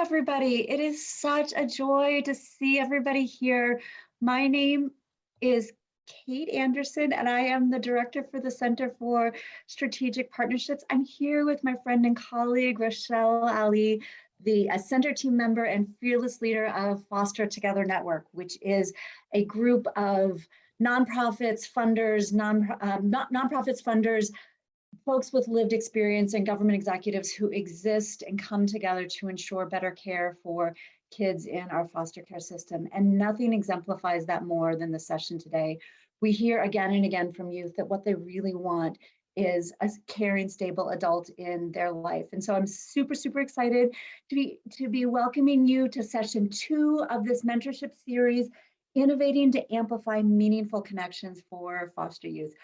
Everybody. It is such a joy to see everybody here. My name is Kate Anderson, and I am the director for the Center for Strategic Partnerships. I'm here with my friend and colleague, Rochelle Ali, the center team member and fearless leader of Foster Together Network, which is a group of nonprofits, funders, nonprofits, funders, folks with lived experience and government executives who exist and come together to ensure better care for kids in our foster care system. And nothing exemplifies that more than the session today. We hear again and again from youth that what they really want is a caring, stable adult in their life. And so I'm super, super excited to be welcoming you to session 2 of this mentorship series, Innovating to Amplify Meaningful Connections for Foster Youth.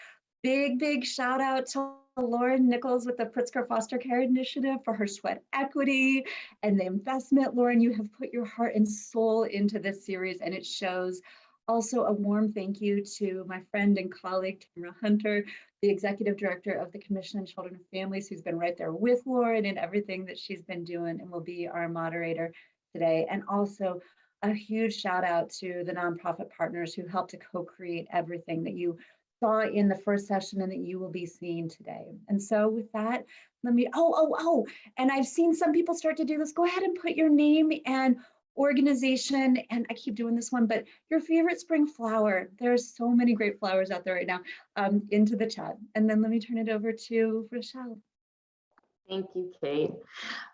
Big shout out to Lauren Nichols with the Pritzker Foster Care Initiative for her sweat equity and the investment. Lauren, you have put your heart and soul into this series, and it shows. Also, a warm thank you to my friend and colleague, Tamara Hunter, the executive director of the Commission on Children and Families, who's been right there with Lauren in everything that she's been doing and will be our moderator today. And also a huge shout out to the nonprofit partners who helped to co-create everything that you saw in the first session and that you will be seeing today. And so with that, let me, and I've seen some people start to do this. Go ahead and put your name and organization, and I keep doing this one, but your favorite spring flower. There's so many great flowers out there right now, into the chat. And then let me turn it over to Rochelle. Thank you, Kate.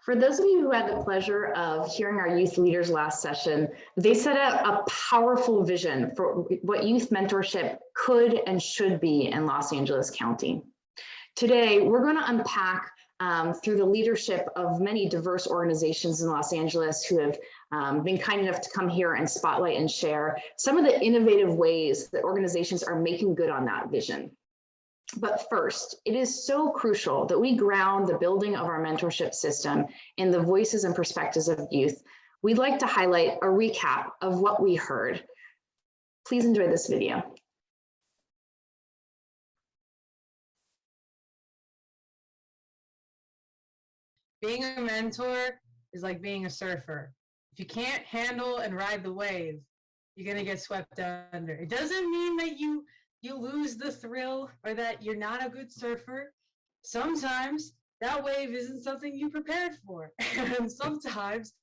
For those of you who had the pleasure of hearing our youth leaders last session, they set out a powerful vision for what youth mentorship could and should be in Los Angeles County. Today, we're going to unpack through the leadership of many diverse organizations in Los Angeles who have been kind enough to come here and spotlight and share some of the innovative ways that organizations are making good on that vision. But first, it is so crucial that we ground the building of our mentorship system in the voices and perspectives of youth. We'd like to highlight a recap of what we heard. Please enjoy this video. Being a mentor is like being a surfer. If you can't handle and ride the wave, you're gonna get swept under. It doesn't mean that you lose the thrill or that you're not a good surfer. Sometimes that wave isn't something you prepared for. And sometimes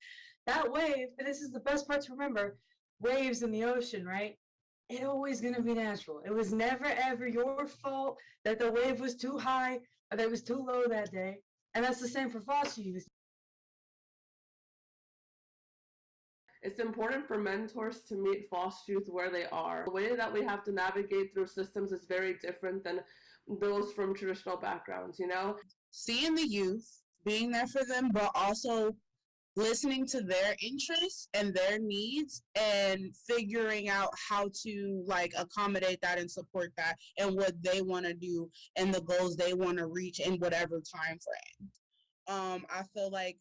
that wave, and this is the best part to remember, waves in the ocean, right? It's always gonna be natural. It was never ever your fault that the wave was too high or that it was too low that day. And that's the same for foster youth. It's important for mentors to meet foster youth where they are. The way that we have to navigate through systems is very different than those from traditional backgrounds, you know? Seeing the youth, being there for them, but also listening to their interests and their needs and figuring out how to like accommodate that and support that and what they want to do and the goals they want to reach in whatever time frame. I feel like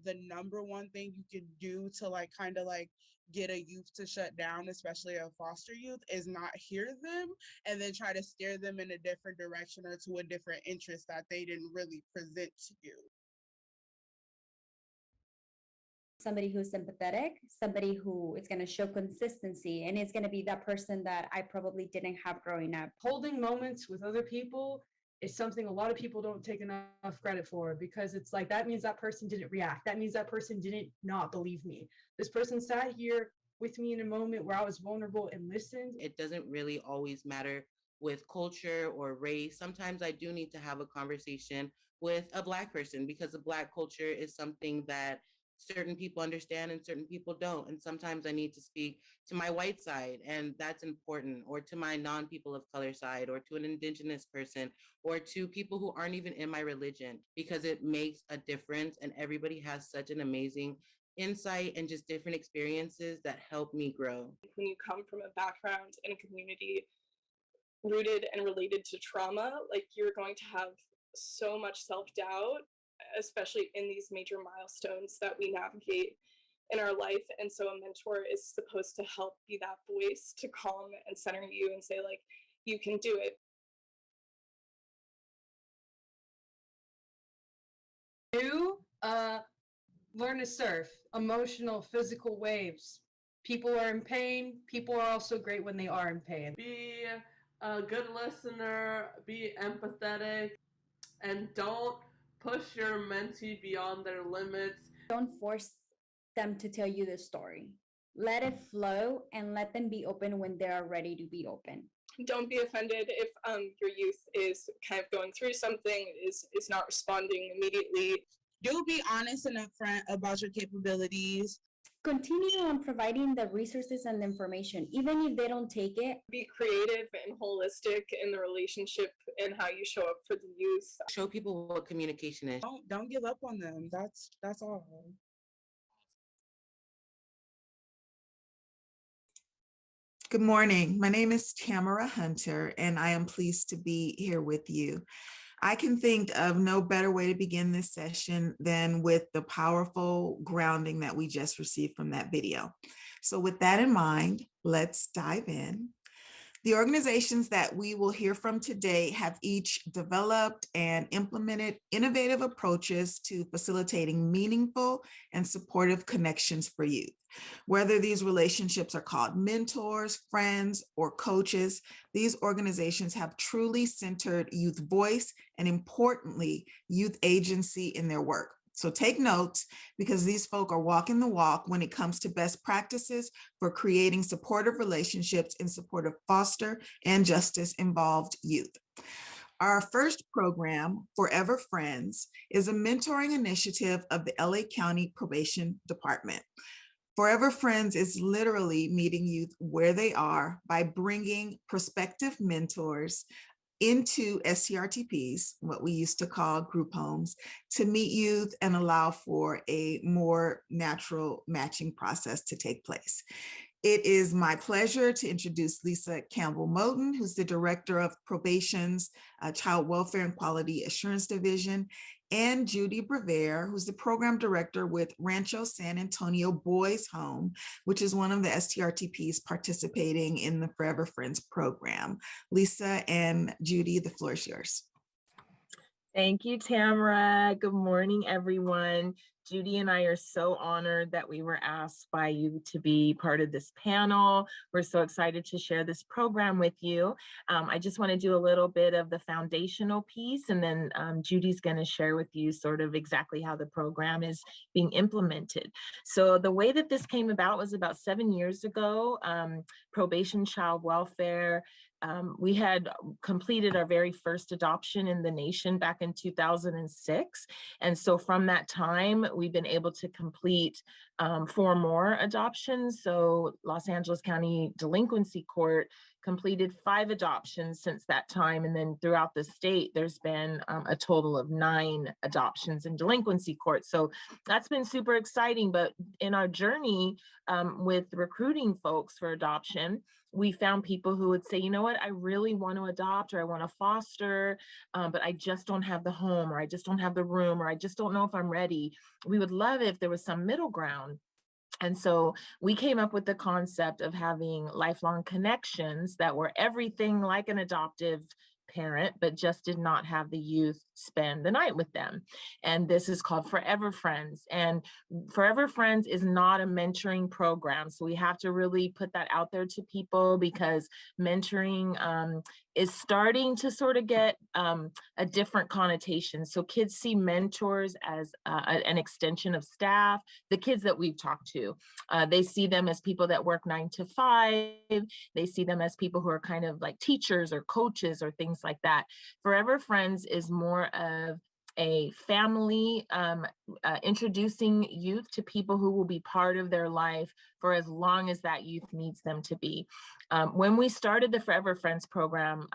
the number one thing you could do to like kind of like get a youth to shut down, especially a foster youth, is not hear them and then try to steer them in a different direction or to a different interest that they didn't really present to you. Somebody who's sympathetic, somebody who is going to show consistency, and it's going to be that person that I probably didn't have growing up. Holding moments with other people is something a lot of people don't take enough credit for, because it's like, that means that person didn't react. That means that person didn't not believe me. This person sat here with me in a moment where I was vulnerable and listened. It doesn't really always matter with culture or race. Sometimes I do need to have a conversation with a Black person, because the Black culture is something that certain people understand and certain people don't. And sometimes I need to speak to my white side, and that's important, or to my non-people of color side, or to an indigenous person, or to people who aren't even in my religion, because it makes a difference. And everybody has such an amazing insight and just different experiences that help me grow. When you come from a background in a community rooted and related to trauma, like, you're going to have so much self-doubt, especially in these major milestones that we navigate in our life. And so a mentor is supposed to help be that voice to calm and center you and say, like, you can do it. Learn to surf emotional, physical waves. People are in pain. People are also great when they are in pain. Be a good listener, be empathetic, and don't push your mentee beyond their limits. Don't force them to tell you the story. Let it flow and let them be open when they are ready to be open. Don't be offended if your youth is kind of going through something, is not responding immediately. Do be honest and upfront about your capabilities. Continue on providing the resources and the information, even if they don't take it. Be creative and holistic in the relationship and how you show up for the youth. Show people what communication is. Don't give up on them. That's all. Good morning. My name is Tamara Hunter, and I am pleased to be here with you. I can think of no better way to begin this session than with the powerful grounding that we just received from that video. So with that in mind, let's dive in. The organizations that we will hear from today have each developed and implemented innovative approaches to facilitating meaningful and supportive connections for youth. Whether these relationships are called mentors, friends, or coaches, these organizations have truly centered youth voice and, importantly, youth agency in their work. So take notes, because these folk are walking the walk when it comes to best practices for creating supportive relationships in support of foster and justice-involved youth. Our first program, Forever Friends, is a mentoring initiative of the LA County Probation Department. Forever Friends is literally meeting youth where they are by bringing prospective mentors into STRTPs, what we used to call group homes, to meet youth and allow for a more natural matching process to take place. It is my pleasure to introduce Lisa Campbell-Motton, who's the Director of Probation's Child Welfare and Quality Assurance Division, and Judy Brevaire, who's the Program Director with Rancho San Antonio Boys Home, which is one of the STRTPs participating in the Forever Friends program. Lisa and Judy, the floor is yours. Thank you, Tamara. Good morning, everyone. Judy and I are so honored that we were asked by you to be part of this panel. We're so excited to share this program with you. I just want to do a little bit of the foundational piece, and then Judy's going to share with you sort of exactly how the program is being implemented. So the way that this came about was about 7 years ago. Probation Child Welfare, we had completed our very first adoption in the nation back in 2006. And so from that time, we've been able to complete 4 more adoptions. So Los Angeles County Delinquency Court completed 5 adoptions since that time. And then throughout the state, there's been a total of 9 adoptions in delinquency court. So that's been super exciting. But in our journey with recruiting folks for adoption, we found people who would say, you know what, I really want to adopt, or I want to foster, but I just don't have the home, or I just don't have the room, or I just don't know if I'm ready. We would love it if there was some middle ground. And so we came up with the concept of having lifelong connections that were everything like an adoptive parent, but just did not have the youth spend the night with them. And this is called Forever Friends. And Forever Friends is not a mentoring program. So we have to really put that out there to people, because mentoring is starting to sort of get a different connotation. So kids see mentors as an extension of staff. The kids that we've talked to, they see them as people that work 9 to 5. They see them as people who are kind of like teachers or coaches or things like that. Forever Friends is more of a family, introducing youth to people who will be part of their life for as long as that youth needs them to be. When we started the Forever Friends program,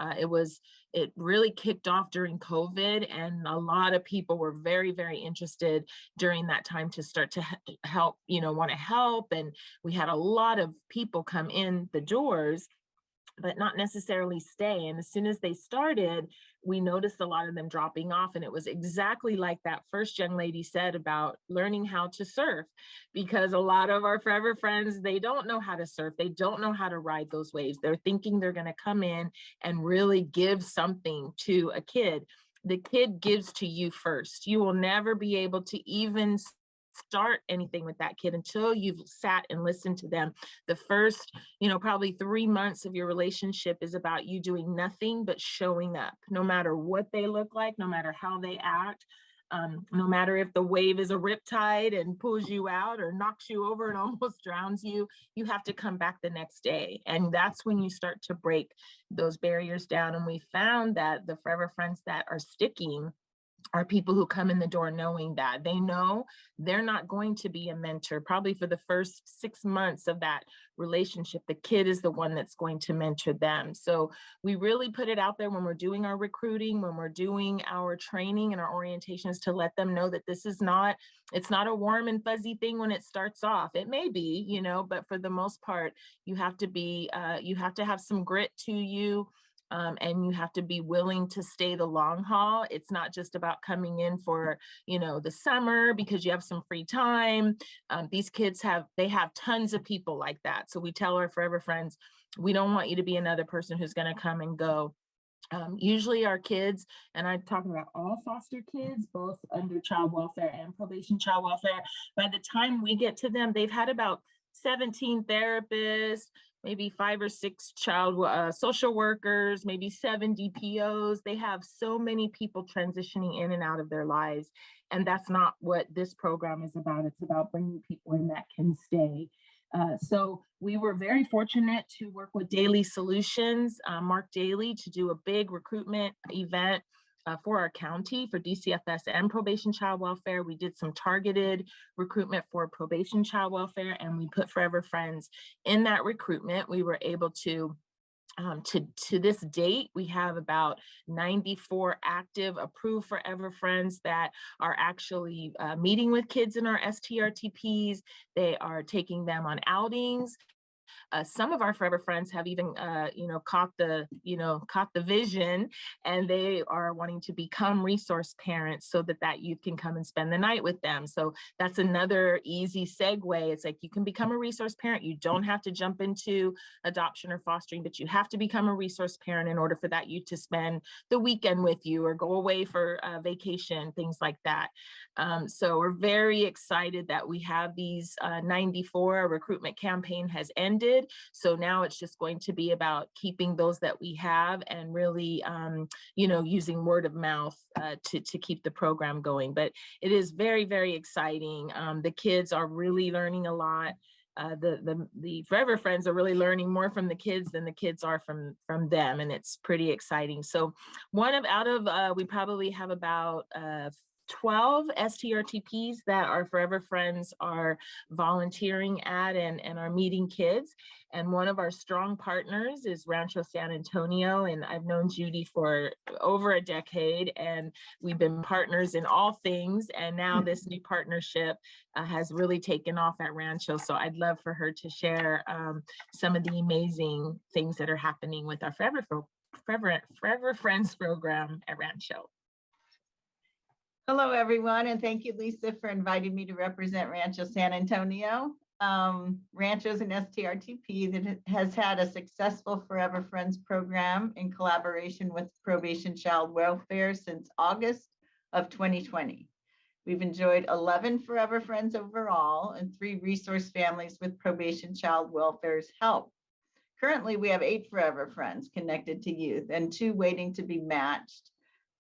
it really kicked off during COVID, and a lot of people were very, very interested during that time to start to help, want to help. And we had a lot of people come in the doors, but not necessarily stay. And as soon as they started, we noticed a lot of them dropping off. And it was exactly like that first young lady said about learning how to surf, because a lot of our Forever Friends, they don't know how to surf. They don't know how to ride those waves. They're thinking they're going to come in and really give something to a kid. The kid gives to you first. You will never be able to even start anything with that kid until you've sat and listened to them. The first, probably 3 months of your relationship is about you doing nothing but showing up, no matter what they look like, no matter how they act, no matter if the wave is a riptide and pulls you out or knocks you over and almost drowns you, you have to come back the next day. And that's when you start to break those barriers down. And we found that the Forever Friends that are sticking are people who come in the door knowing that they know they're not going to be a mentor. Probably for the first 6 months of that relationship, the kid is the one that's going to mentor them. So we really put it out there when we're doing our recruiting, when we're doing our training and our orientations, to let them know that it's not a warm and fuzzy thing when it starts off. It may be, but for the most part, you have to have some grit to you. And you have to be willing to stay the long haul. It's not just about coming in for, the summer because you have some free time. These kids have tons of people like that. So we tell our Forever Friends, we don't want you to be another person who's going to come and go. Usually our kids, and I'm talking about all foster kids, both under child welfare and probation child welfare, by the time we get to them, they've had about 17 therapists, maybe 5 or 6 child social workers, maybe 7 DPOs. They have so many people transitioning in and out of their lives. And that's not what this program is about. It's about bringing people in that can stay. So we were very fortunate to work with Daily Solutions, Mark Daly, to do a big recruitment event for our county for DCFS and probation child welfare. We did some targeted recruitment for probation child welfare, and we put Forever Friends in that recruitment. We were able to this date, we have about 94 active approved Forever Friends that are actually meeting with kids in our STRTPs. They are taking them on outings. Some of our Forever Friends have even, caught the vision, and they are wanting to become resource parents so that youth can come and spend the night with them. So that's another easy segue. It's like you can become a resource parent. You don't have to jump into adoption or fostering, but you have to become a resource parent in order for that youth to spend the weekend with you or go away for vacation, things like that. So we're very excited that we have these 94. Our recruitment campaign has ended. So now it's just going to be about keeping those that we have and really, using word of mouth to keep the program going. But it is very, very exciting. The kids are really learning a lot. The Forever Friends are really learning more from the kids than the kids are from them, and it's pretty exciting. So we probably have about 12 STRTPs that our Forever Friends are volunteering at and are meeting kids. And one of our strong partners is Rancho San Antonio. And I've known Judy for over a decade, and we've been partners in all things. And now this new partnership has really taken off at Rancho. So I'd love for her to share some of the amazing things that are happening with our Forever Friends program at Rancho. Hello, everyone, and thank you, Lisa, for inviting me to represent Rancho San Antonio. Rancho is an STRTP that has had a successful Forever Friends program in collaboration with Probation Child Welfare since August of 2020. We've enjoyed 11 Forever Friends overall and 3 resource families with Probation Child Welfare's help. Currently, we have 8 Forever Friends connected to youth and 2 waiting to be matched.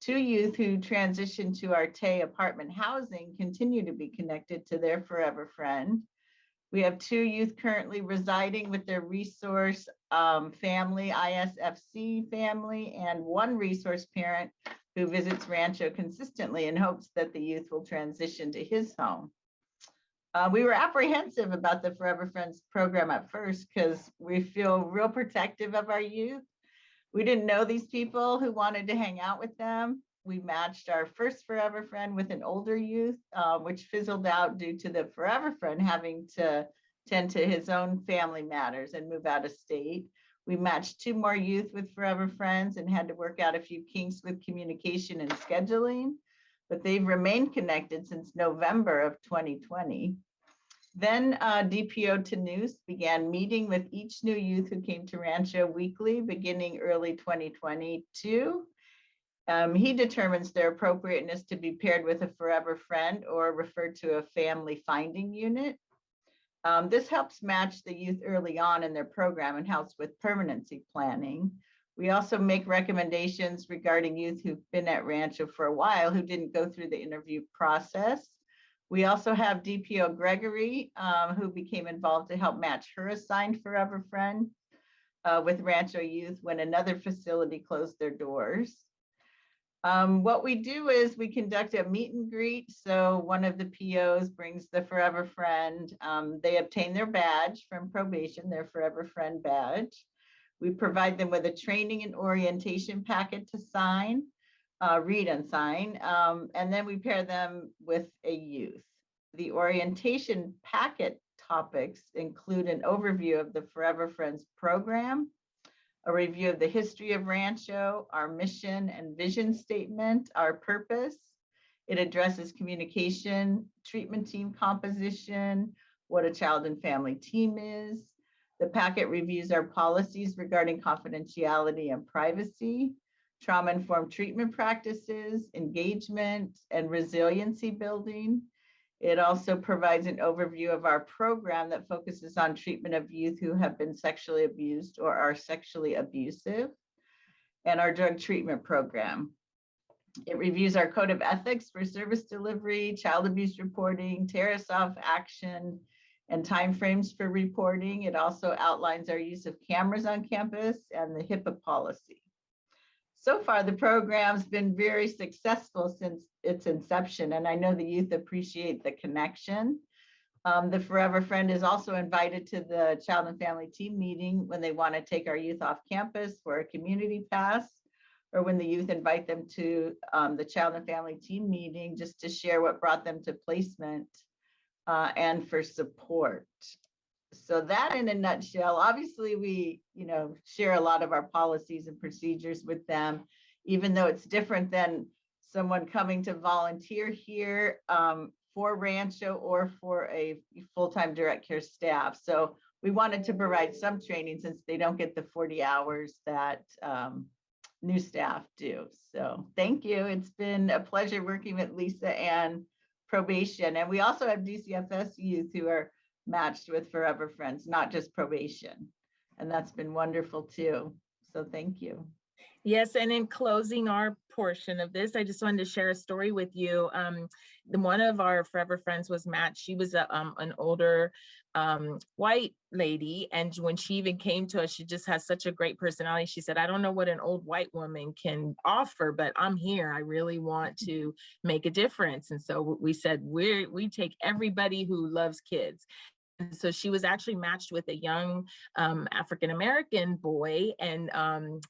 2 youth who transitioned to our Tay apartment housing continue to be connected to their Forever Friend. We have 2 youth currently residing with their resource family, ISFC family, and 1 resource parent who visits Rancho consistently in hopes that the youth will transition to his home. We were apprehensive about the Forever Friends program at first because we feel real protective of our youth. We didn't know these people who wanted to hang out with them. We matched our first Forever Friend with an older youth, which fizzled out due to the Forever Friend having to tend to his own family matters and move out of state. We matched 2 more youth with Forever Friends and had to work out a few kinks with communication and scheduling, but they've remained connected since November of 2020. Then DPO Tanous began meeting with each new youth who came to Rancho weekly beginning early 2022. He determines their appropriateness to be paired with a Forever Friend or referred to a family finding unit. This helps match the youth early on in their program and helps with permanency planning. We also make recommendations regarding youth who've been at Rancho for a while who didn't go through the interview process. We also have DPO Gregory, who became involved to help match her assigned Forever Friend with Rancho youth when another facility closed their doors. What we do is we conduct a meet and greet. So one of the POs brings the Forever Friend. They obtain their badge from probation, their Forever Friend badge. We provide them with a training and orientation packet to sign, read and sign, and then we pair them with a youth. The orientation packet topics include an overview of the Forever Friends program, a review of the history of Rancho, our mission and vision statement, our purpose. It addresses communication, treatment team composition, what a child and family team is. The packet reviews our policies regarding confidentiality and privacy, trauma-informed treatment practices, engagement, and resiliency building. It also provides an overview of our program that focuses on treatment of youth who have been sexually abused or are sexually abusive, and our drug treatment program. It reviews our code of ethics for service delivery, child abuse reporting, terrorist-off action, and timeframes for reporting. It also outlines our use of cameras on campus and the HIPAA policy. So far, the program's been very successful since its inception, and I know the youth appreciate the connection. The Forever Friend is also invited to the Child and Family Team meeting when they want to take our youth off campus for a community pass, or when the youth invite them to the Child and Family Team meeting just to share what brought them to placement and for support. So that in a nutshell, obviously we, share a lot of our policies and procedures with them, even though it's different than someone coming to volunteer here for Rancho or for a full-time direct care staff. So we wanted to provide some training since they don't get the 40 hours that new staff do. So thank you. It's been a pleasure working with Lisa and Probation. And we also have DCFS youth who are matched with Forever Friends, not just Probation. And that's been wonderful too. So thank you. Yes, and in closing our portion of this, I just wanted to share a story with you. One of our Forever Friends was matched. She was an older white lady, and when she even came to us, she just has such a great personality. She said, I don't know what an old white woman can offer, but I'm here. I really want to make a difference. And so we said, we take everybody who loves kids. And so she was actually matched with a young African-American boy, and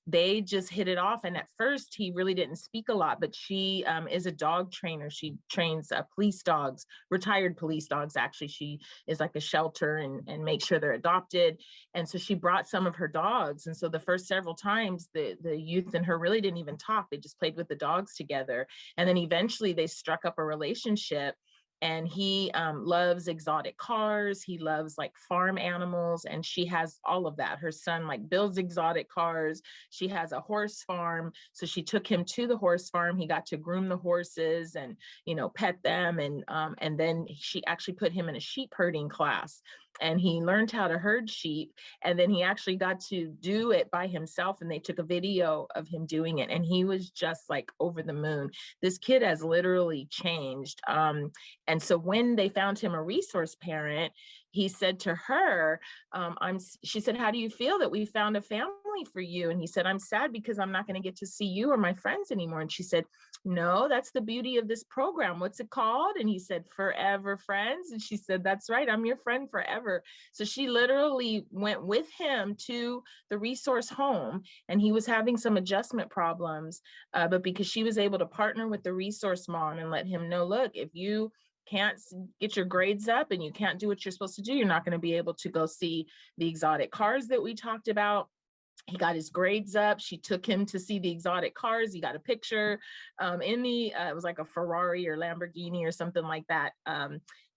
they just hit it off. And at first he really didn't speak a lot, but she is a dog trainer. She trains police dogs, retired police dogs. Actually, she is like a shelter and makes sure they're adopted. And so she brought some of her dogs. And so the first several times the youth and her really didn't even talk. They just played with the dogs together. And then eventually they struck up a relationship. and he loves exotic cars. He loves like farm animals, and she has all of that. Her son like builds exotic cars. She has a horse farm, so she took him to the horse farm. He got to groom the horses and, you know, pet them, and then she actually put him in a sheep herding class, and he learned how to herd sheep. And then he actually got to do it by himself, and they took a video of him doing it, and he was just like over the moon. This kid has literally changed. And so when they found him a resource parent, he said to her, she said, how do you feel that we found a family for you? And he said, I'm sad because I'm not going to get to see you or my friends anymore. And she said, no, that's the beauty of this program. What's it called? And he said, Forever Friends. And she said, that's right, I'm your friend forever. So she literally went with him to the resource home, and he was having some adjustment problems. But because she was able to partner with the resource mom and let him know, look, if you can't get your grades up and you can't do what you're supposed to do, you're not going to be able to go see the exotic cars that we talked about. He got his grades up. She took him to see the exotic cars. He got a picture in the, it was like a Ferrari or Lamborghini or something like that.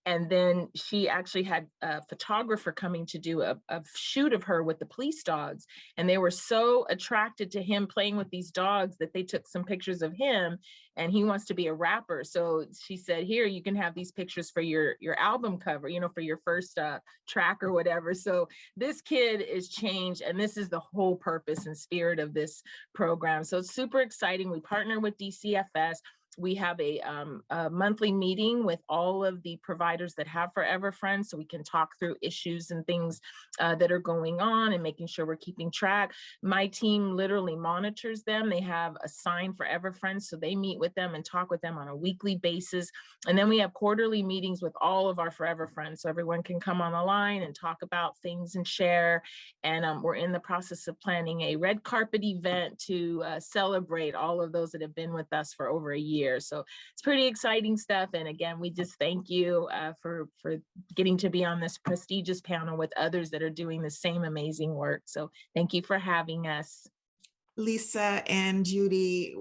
And then she actually had a photographer coming to do a shoot of her with the police dogs. And they were so attracted to him playing with these dogs that they took some pictures of him, and he wants to be a rapper. So she said, here, you can have these pictures for your album cover, you know, for your first track or whatever. So this kid is changed, and this is the whole purpose and spirit of this program. So it's super exciting. We partner with DCFS. We have a monthly meeting with all of the providers that have Forever Friends, so we can talk through issues and things that are going on and making sure we're keeping track. My team literally monitors them. They have assigned Forever Friends, so they meet with them and talk with them on a weekly basis. And then we have quarterly meetings with all of our Forever Friends, so everyone can come on the line and talk about things and share. And we're in the process of planning a red carpet event to celebrate all of those that have been with us for over a year. So it's pretty exciting stuff. And again, we just thank you for getting to be on this prestigious panel with others that are doing the same amazing work. So thank you for having us. Lisa and Judy,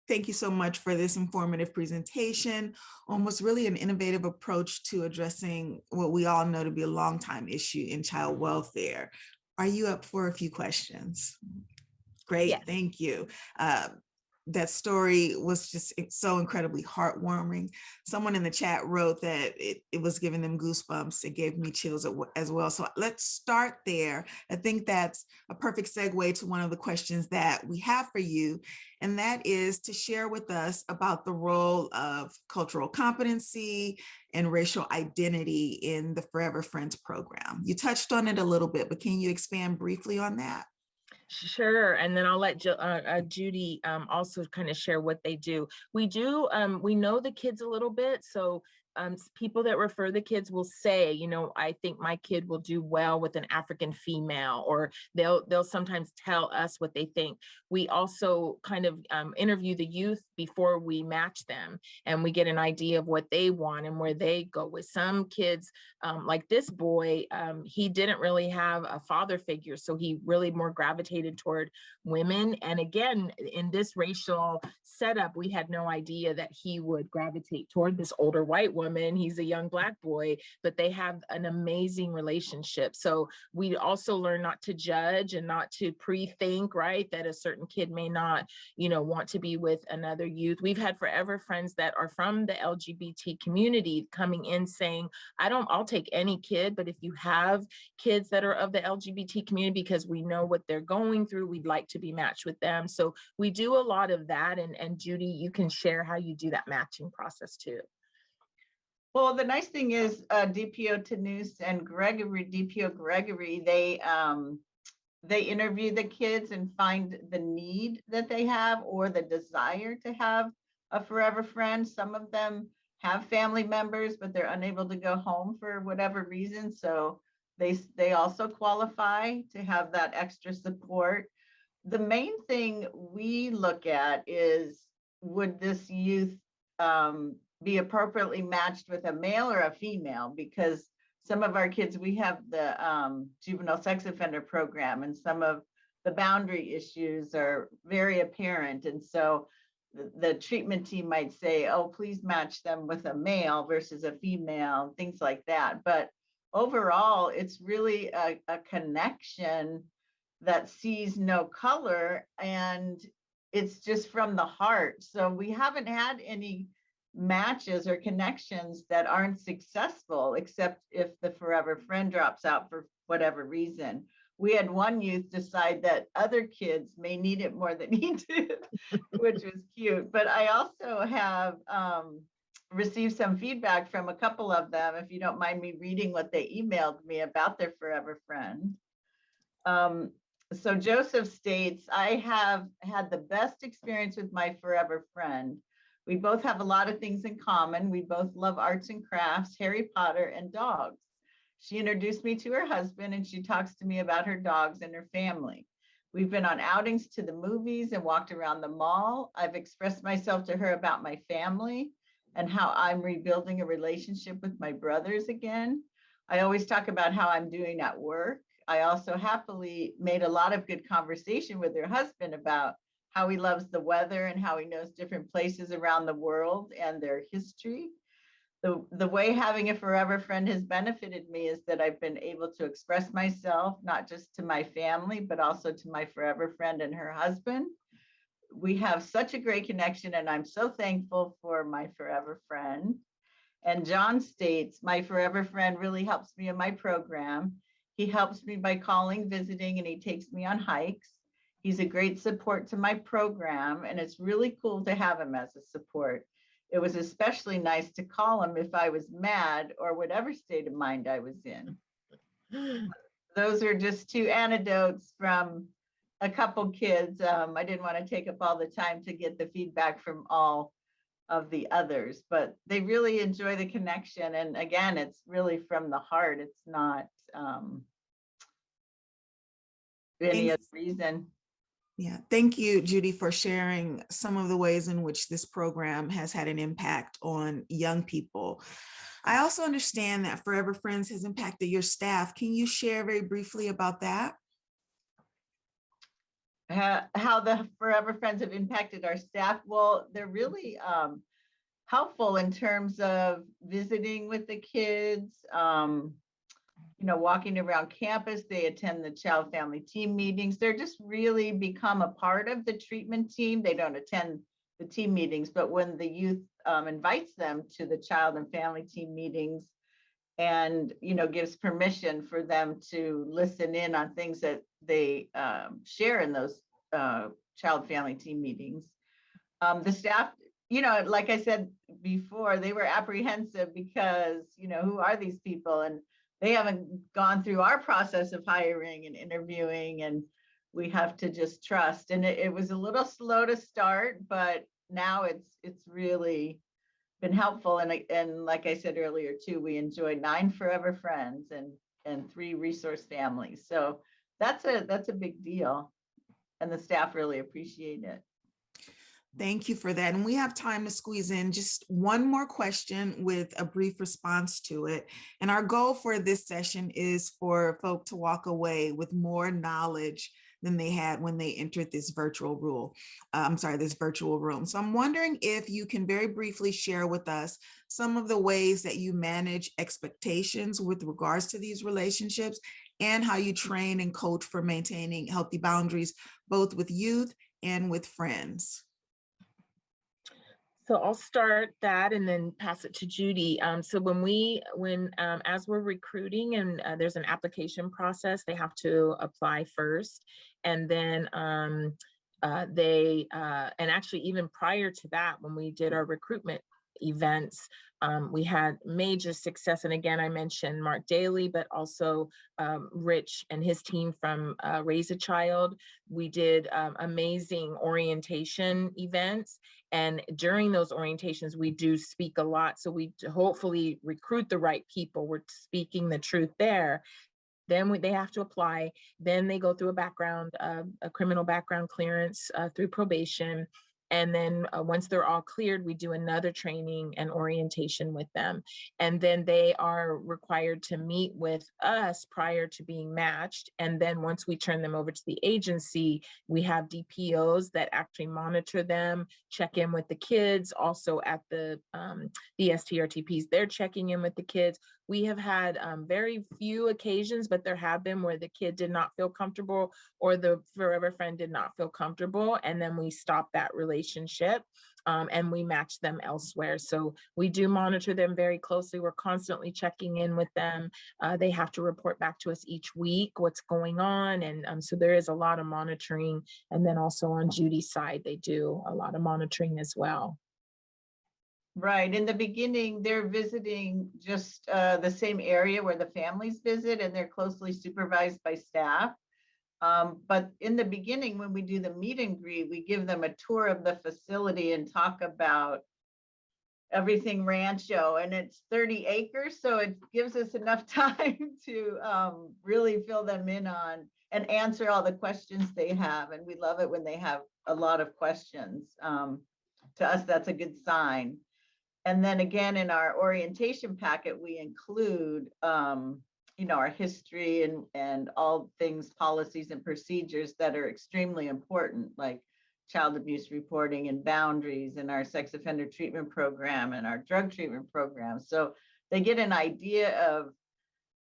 thank you so much for this informative presentation. Almost really an innovative approach to addressing what we all know to be a long time issue in child welfare. Are you up for a few questions? Great, yes. Thank you. That story was just so incredibly heartwarming. Someone in the chat wrote that it was giving them goosebumps. It gave me chills as well. So let's start there. I think that's a perfect segue to one of the questions that we have for you, and that is to share with us about the role of cultural competency and racial identity in the Forever Friends program. You touched on it a little bit, but can you expand briefly on that? Sure. And then I'll let Judy also kind of share what they do. We know the kids a little bit. So people that refer the kids will say, you know, I think my kid will do well with an African female, or they'll sometimes tell us what they think. We also kind of interview the youth before we match them, and we get an idea of what they want and where they go. With some kids, like this boy, he didn't really have a father figure, so he really more gravitated toward women. And again, in this racial setup, we had no idea that he would gravitate toward this older white woman. He's a young Black boy, but they have an amazing relationship. So we also learn not to judge and not to pre-think, right, that a certain kid may not, you know, want to be with another youth. We've had Forever Friends that are from the LGBT community coming in saying, I'll take any kid, but if you have kids that are of the LGBT community, because we know what they're going through, we'd like to be matched with them. So we do a lot of that. And Judy, you can share how you do that matching process too. Well, the nice thing is DPO Tanous and DPO Gregory, they interview the kids and find the need that they have or the desire to have a Forever Friend. Some of them have family members, but they're unable to go home for whatever reason. So they also qualify to have that extra support. The main thing we look at is, would this youth be appropriately matched with a male or a female? Because some of our kids, we have the juvenile sex offender program, and some of the boundary issues are very apparent. And so the treatment team might say, oh, please match them with a male versus a female, things like that. But overall, it's really a connection that sees no color, and it's just from the heart. So we haven't had any matches or connections that aren't successful, except if the forever friend drops out for whatever reason. We had one youth decide that other kids may need it more than he did, which was cute. But I also have received some feedback from a couple of them, if you don't mind me reading what they emailed me about their forever friend. So Joseph states, I have had the best experience with my forever friend. We both have a lot of things in common. We both love arts and crafts, Harry Potter, and dogs. She introduced me to her husband, and she talks to me about her dogs and her family. We've been on outings to the movies and walked around the mall. I've expressed myself to her about my family and how I'm rebuilding a relationship with my brothers again. I always talk about how I'm doing at work. I also happily made a lot of good conversation with her husband about how he loves the weather and how he knows different places around the world and their history. The way having a forever friend has benefited me is that I've been able to express myself, not just to my family, but also to my forever friend and her husband. We have such a great connection, and I'm so thankful for my forever friend. And John states, my forever friend really helps me in my program. He helps me by calling, visiting, and he takes me on hikes. He's a great support to my program, and it's really cool to have him as a support. It was especially nice to call him if I was mad or whatever state of mind I was in. Those are just two anecdotes from a couple kids. I didn't want to take up all the time to get the feedback from all of the others, but they really enjoy the connection. And again, it's really from the heart. It's not any other reason. Yeah, thank you, Judy, for sharing some of the ways in which this program has had an impact on young people. I also understand that Forever Friends has impacted your staff. Can you share very briefly about that? How the Forever Friends have impacted our staff? Well, they're really helpful in terms of visiting with the kids, walking around campus. They attend the child family team meetings. They're just really become a part of the treatment team. They don't attend the team meetings, but when the youth invites them to the child and family team meetings and, gives permission for them to listen in on things that they share in those child family team meetings. The staff, like I said before, they were apprehensive because, who are these people? And they haven't gone through our process of hiring and interviewing, and we have to just trust. And it was a little slow to start, but now it's really been helpful. And like I said earlier too, we enjoyed 9 forever friends and 3 resource families. So that's a big deal, and the staff really appreciate it. Thank you for that. And we have time to squeeze in just one more question with a brief response to it. And our goal for this session is for folk to walk away with more knowledge than they had when they entered this virtual room. So I'm wondering if you can very briefly share with us some of the ways that you manage expectations with regards to these relationships and how you train and coach for maintaining healthy boundaries, both with youth and with friends. So I'll start that and then pass it to Judy. So as we're recruiting and there's an application process, they have to apply first, and then and actually even prior to that, when we did our recruitment events, we had major success. And again, I mentioned Mark Daly, but also Rich and his team from Raise a Child. We did amazing orientation events. And during those orientations, we do speak a lot. So we hopefully recruit the right people. We're speaking the truth there. Then they have to apply. Then they go through a criminal background clearance through probation. And then once they're all cleared, we do another training and orientation with them. And then they are required to meet with us prior to being matched. And then once we turn them over to the agency, we have DPOs that actually monitor them, check in with the kids. Also at the STRTPs, they're checking in with the kids. We have had very few occasions, but there have been where the kid did not feel comfortable or the forever friend did not feel comfortable. And then we stop that relationship and we match them elsewhere. So we do monitor them very closely. We're constantly checking in with them. They have to report back to us each week what's going on. And so there is a lot of monitoring. And then also on Judy's side, they do a lot of monitoring as well. Right. In the beginning, they're visiting just the same area where the families visit, and they're closely supervised by staff. But in the beginning, when we do the meet and greet, we give them a tour of the facility and talk about everything Rancho, and it's 30 acres. So it gives us enough time to really fill them in on and answer all the questions they have. And we love it when they have a lot of questions. To us, that's a good sign. And then again, in our orientation packet, we include, our history and all things, policies and procedures that are extremely important, like child abuse reporting and boundaries, and our sex offender treatment program and our drug treatment program. So they get an idea of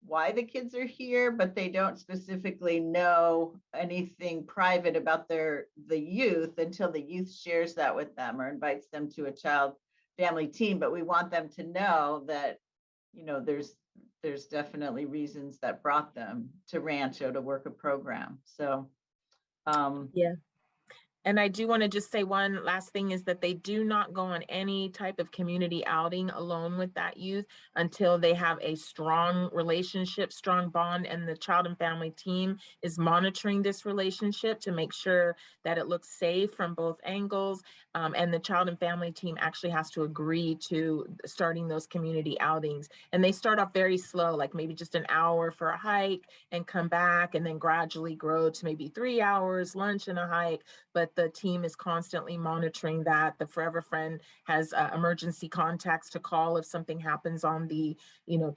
why the kids are here, but they don't specifically know anything private about the youth until the youth shares that with them or invites them to a child family team. But we want them to know that, there's definitely reasons that brought them to Rancho to work a program. So yeah. And I do want to just say one last thing is that they do not go on any type of community outing alone with that youth until they have a strong relationship, strong bond, and the child and family team is monitoring this relationship to make sure that it looks safe from both angles. And the child and family team actually has to agree to starting those community outings. And they start off very slow, like maybe just an hour for a hike and come back, and then gradually grow to maybe 3 hours, lunch and a hike. But the team is constantly monitoring that. The Forever Friend has emergency contacts to call if something happens on the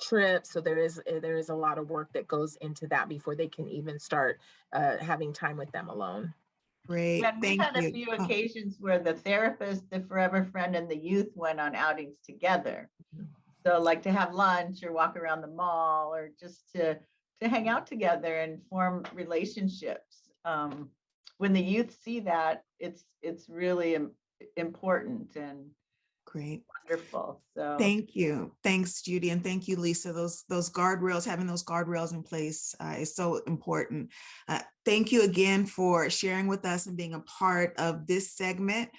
trip. So there is a lot of work that goes into that before they can even start having time with them alone. Great, and we've thank had you. a few occasions where the therapist, the Forever Friend, and the youth went on outings together. So like to have lunch or walk around the mall or just to hang out together and form relationships. When the youth see that, it's really important and Great. wonderful. So Thank you. Thanks, Judy. And thank you, Lisa. Those guardrails, having those guardrails in place is so important. Thank you again for sharing with us and being a part of this segment.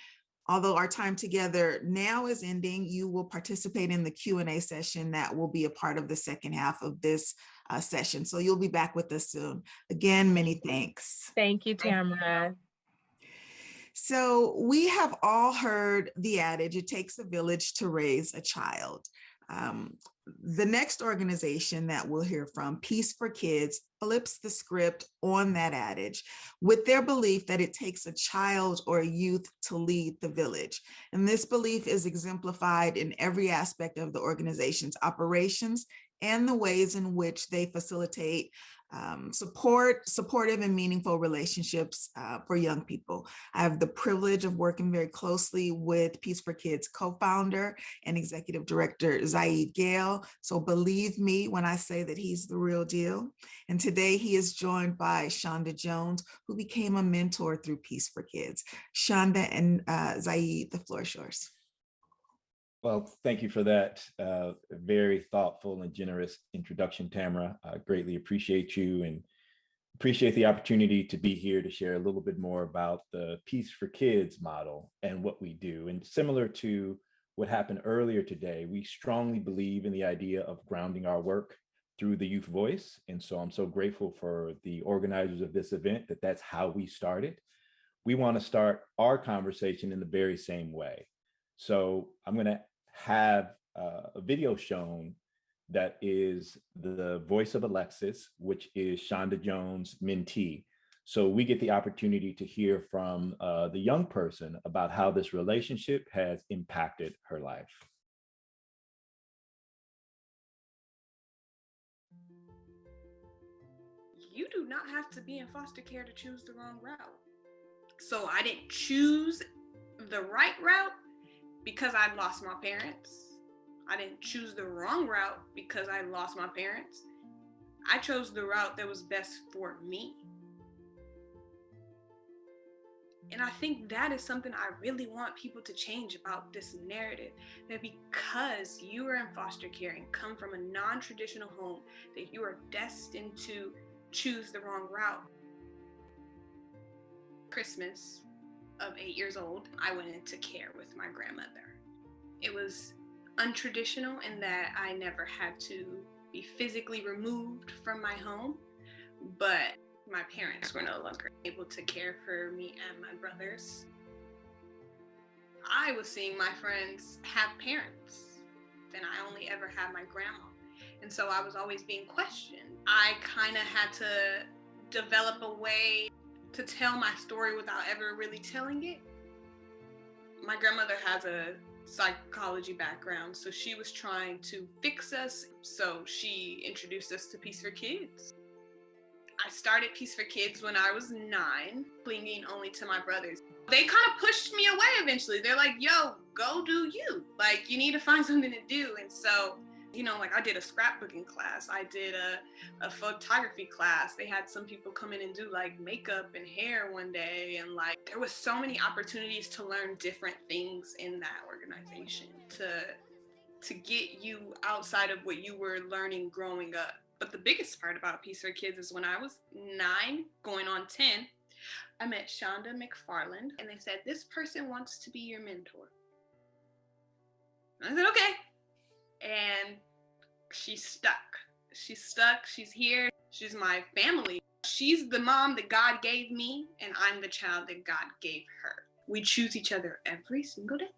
Although our time together now is ending, you will participate in the Q&A session that will be a part of the second half of this session. So you'll be back with us soon. Again, many thanks. Thank you, Tamara. So we have all heard the adage, it takes a village to raise a child. The next organization that we'll hear from, Peace for Kids, flips the script on that adage with their belief that it takes a child or a youth to lead the village. And this belief is exemplified in every aspect of the organization's operations and the ways in which they facilitate supportive and meaningful relationships for young people. I have the privilege of working very closely with Peace for Kids co-founder and executive director, Zaid Gayle. So believe me when I say that he's the real deal. And today he is joined by Shonda Jones, who became a mentor through Peace for Kids. Shonda and Zaid, the floor is yours. Well, thank you for that very thoughtful and generous introduction, Tamara. I greatly appreciate you and appreciate the opportunity to be here to share a little bit more about the Peace for Kids model and what we do. And similar to what happened earlier today, we strongly believe in the idea of grounding our work through the youth voice. And so I'm so grateful for the organizers of this event that that's how we started. We want to start our conversation in the very same way. So I'm going to have a video shown that is the voice of Alexis, which is Shonda Jones' mentee. So we get the opportunity to hear from the young person about how this relationship has impacted her life. You do not have to be in foster care to choose the wrong route. So I didn't choose the right route because I lost my parents. I didn't choose the wrong route because I lost my parents. I chose the route that was best for me. And I think that is something I really want people to change about this narrative, that because you are in foster care and come from a non-traditional home, that you are destined to choose the wrong route. Christmas of 8 years old, I went into care with my grandmother. It was untraditional in that I never had to be physically removed from my home, but my parents were no longer able to care for me and my brothers. I was seeing my friends have parents, and I only ever had my grandma. And so I was always being questioned. I kind of had to develop a way to tell my story without ever really telling it. My grandmother has a psychology background, so she was trying to fix us. So she introduced us to Peace for Kids. I started Peace for Kids when I was 9, clinging only to my brothers. They kind of pushed me away eventually. They're like, yo, go do you. Like, you need to find something to do. And so, you know, like I did a scrapbooking class. I did a photography class. They had some people come in and do like makeup and hair one day. And like, there was so many opportunities to learn different things in that organization to get you outside of what you were learning growing up. But the biggest part about Peace for Kids is when I was 9, going on 10, I met Shonda McFarland, and they said, this person wants to be your mentor. And I said, okay. And she's stuck. She's stuck. She's here. She's my family. She's the mom that God gave me, and I'm the child that God gave her. We choose each other every single day.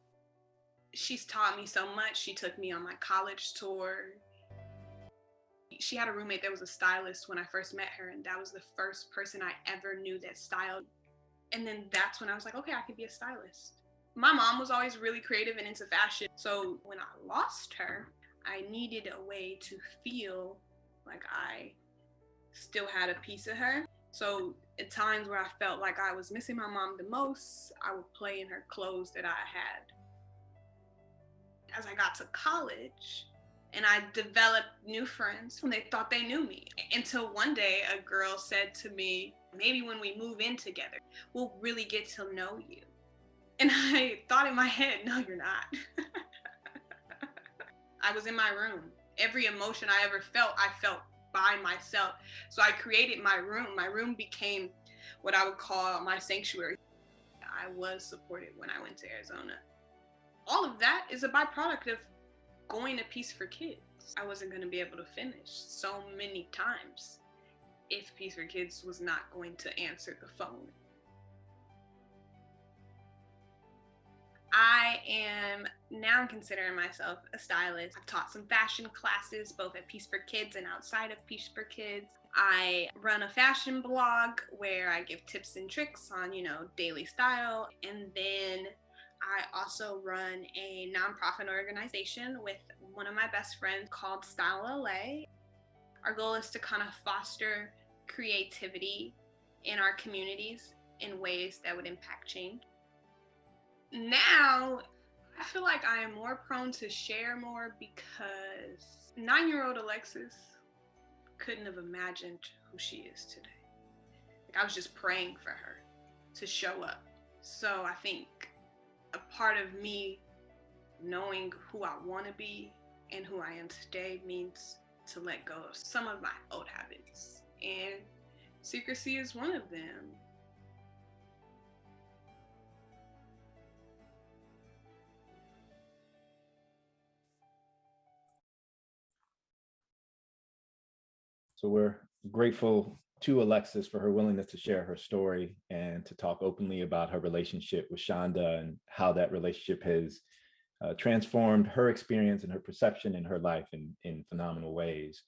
She's taught me so much. She took me on my college tour. She had a roommate that was a stylist when I first met her, and that was the first person I ever knew that styled. And then that's when I was like, okay, I could be a stylist. My mom was always really creative and into fashion. So when I lost her, I needed a way to feel like I still had a piece of her. So at times where I felt like I was missing my mom the most, I would play in her clothes that I had. As I got to college, and I developed new friends, and they thought they knew me. Until one day, a girl said to me, maybe when we move in together, we'll really get to know you. And I thought in my head, no, you're not. I was in my room. Every emotion I ever felt, I felt by myself. So I created my room. My room became what I would call my sanctuary. I was supported when I went to Arizona. All of that is a byproduct of going to Peace for Kids. I wasn't going to be able to finish so many times if Peace for Kids was not going to answer the phone. I am now considering myself a stylist. I've taught some fashion classes, both at Peace for Kids and outside of Peace for Kids. I run a fashion blog where I give tips and tricks on, daily style. And then I also run a nonprofit organization with one of my best friends called Style LA. Our goal is to kind of foster creativity in our communities in ways that would impact change. Now, I feel like I am more prone to share more because 9-year-old Alexis couldn't have imagined who she is today. Like, I was just praying for her to show up. So I think a part of me knowing who I want to be and who I am today means to let go of some of my old habits. And secrecy is one of them. So we're grateful to Alexis for her willingness to share her story and to talk openly about her relationship with Shonda and how that relationship has transformed her experience and her perception in her life in phenomenal ways.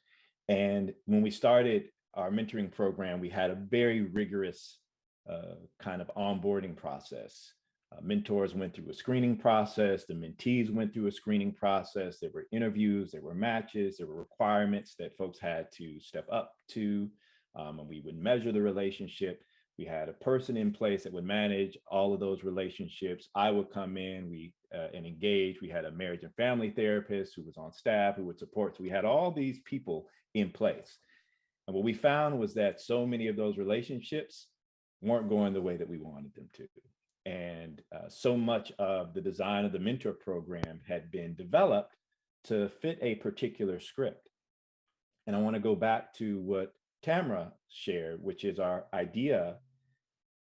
And when we started our mentoring program, we had a very rigorous kind of onboarding process. Mentors went through a screening process, the mentees went through a screening process. There were interviews, there were matches, there were requirements that folks had to step up to, and we would measure the relationship. We had a person in place that would manage all of those relationships. I would come in, and engage. We had a marriage and family therapist who was on staff who would support. So we had all these people in place. And what we found was that so many of those relationships weren't going the way that we wanted them to. And so much of the design of the mentor program had been developed to fit a particular script. And I want to go back to what Tamara shared, which is our idea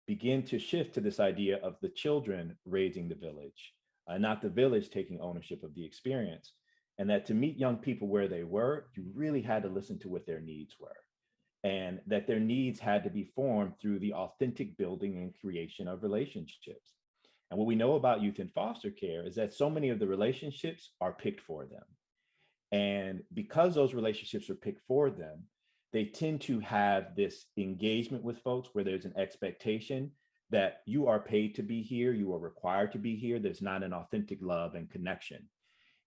begin to shift to this idea of the children raising the village, not the village taking ownership of the experience. And that to meet young people where they were, you really had to listen to what their needs were. And that their needs had to be formed through the authentic building and creation of relationships. And what we know about youth in foster care is that so many of the relationships are picked for them. And because those relationships are picked for them, they tend to have this engagement with folks where there's an expectation that you are paid to be here, you are required to be here. There's not an authentic love and connection.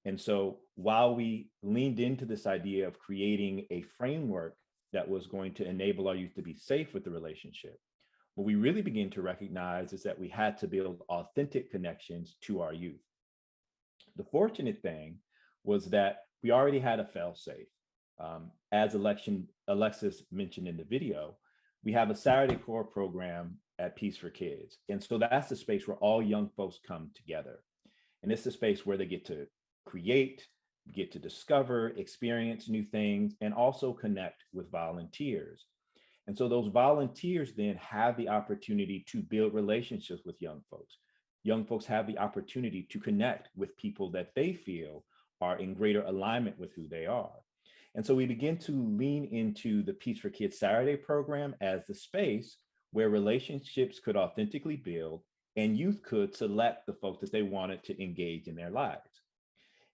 And so while we leaned into this idea of creating a framework that was going to enable our youth to be safe with the relationship, what we really begin to recognize is that we had to build authentic connections to our youth. The fortunate thing was that we already had a fail-safe. As Alexis mentioned in the video, we have a Saturday core program at Peace for Kids. And so that's the space where all young folks come together. And it's the space where they get to create, get to discover, experience new things, and also connect with volunteers. And so those volunteers then have the opportunity to build relationships with young folks. Young folks have the opportunity to connect with people that they feel are in greater alignment with who they are. And so we begin to lean into the Peace for Kids Saturday program as the space where relationships could authentically build and youth could select the folks that they wanted to engage in their lives.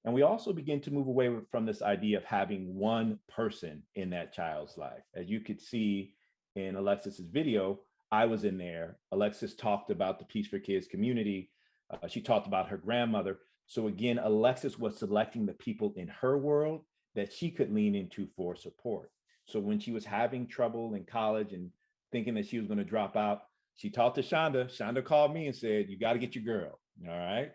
And we also begin to move away from this idea of having one person in that child's life. As you could see in Alexis's video, I was in there. Alexis talked about the Peace for Kids community. She talked about her grandmother. So again, Alexis was selecting the people in her world that she could lean into for support. So when she was having trouble in college and thinking that she was going to drop out, she talked to Shonda. Shonda called me and said, you got to get your girl. All right.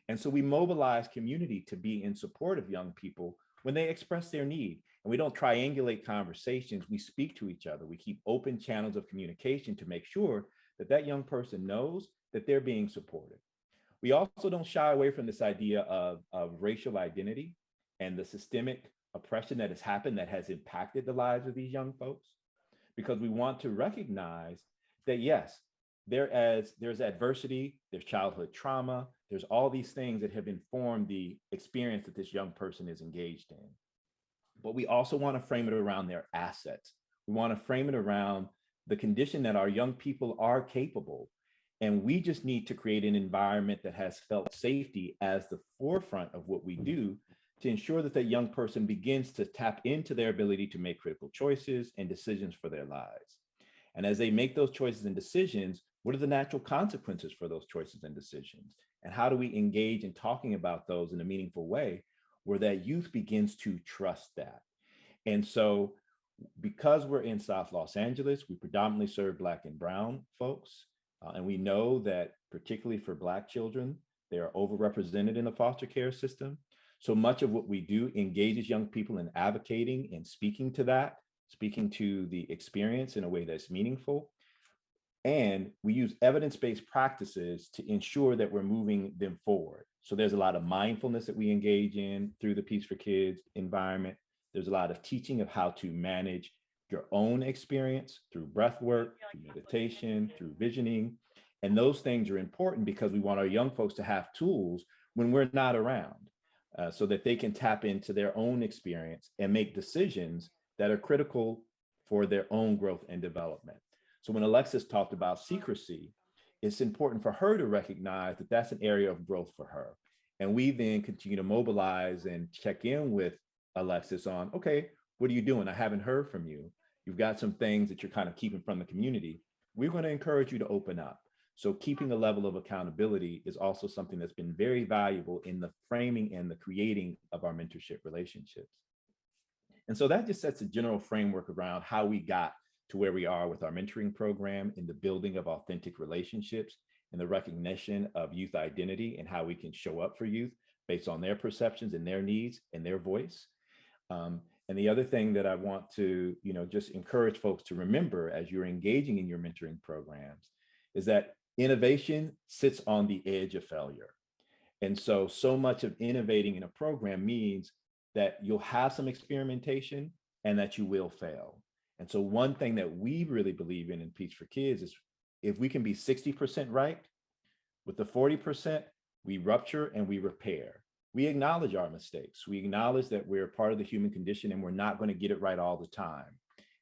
And so we mobilize community to be in support of young people when they express their need. And we don't triangulate conversations. We speak to each other. We keep open channels of communication to make sure that that young person knows that they're being supported. We also don't shy away from this idea of racial identity and the systemic oppression that has happened that has impacted the lives of these young folks, because we want to recognize that, yes, there's adversity, there's childhood trauma, there's all these things that have informed the experience that this young person is engaged in. But we also want to frame it around their assets. We want to frame it around the condition that our young people are capable. And we just need to create an environment that has felt safety as the forefront of what we do to ensure that that young person begins to tap into their ability to make critical choices and decisions for their lives. And as they make those choices and decisions, what are the natural consequences for those choices and decisions? And how do we engage in talking about those in a meaningful way where that youth begins to trust that? And so because we're in South Los Angeles, we predominantly serve Black and Brown folks. And we know that particularly for Black children, they are overrepresented in the foster care system. So much of what we do engages young people in advocating and speaking to that, speaking to the experience in a way that's meaningful. And we use evidence-based practices to ensure that we're moving them forward. So there's a lot of mindfulness that we engage in through the Peace for Kids environment. There's a lot of teaching of how to manage your own experience through breath work, through meditation, through visioning. And those things are important because we want our young folks to have tools when we're not around, so that they can tap into their own experience and make decisions that are critical for their own growth and development. So when Alexis talked about secrecy, it's important for her to recognize that that's an area of growth for her. And we then continue to mobilize and check in with Alexis on, okay, what are you doing? I haven't heard from you. you've got some things that you're kind of keeping from the community, we're going to encourage you to open up. So keeping a level of accountability is also something that's been very valuable in the framing and the creating of our mentorship relationships. And so that just sets a general framework around how we got to where we are with our mentoring program in the building of authentic relationships and the recognition of youth identity and how we can show up for youth based on their perceptions and their needs and their voice. And the other thing that I want to, just encourage folks to remember as you're engaging in your mentoring programs is that innovation sits on the edge of failure. And so much of innovating in a program means that you'll have some experimentation and that you will fail. And so one thing that we really believe in Peace for Kids is if we can be 60% right, with the 40%, we rupture and we repair. We acknowledge our mistakes. We acknowledge that we're part of the human condition and we're not going to get it right all the time.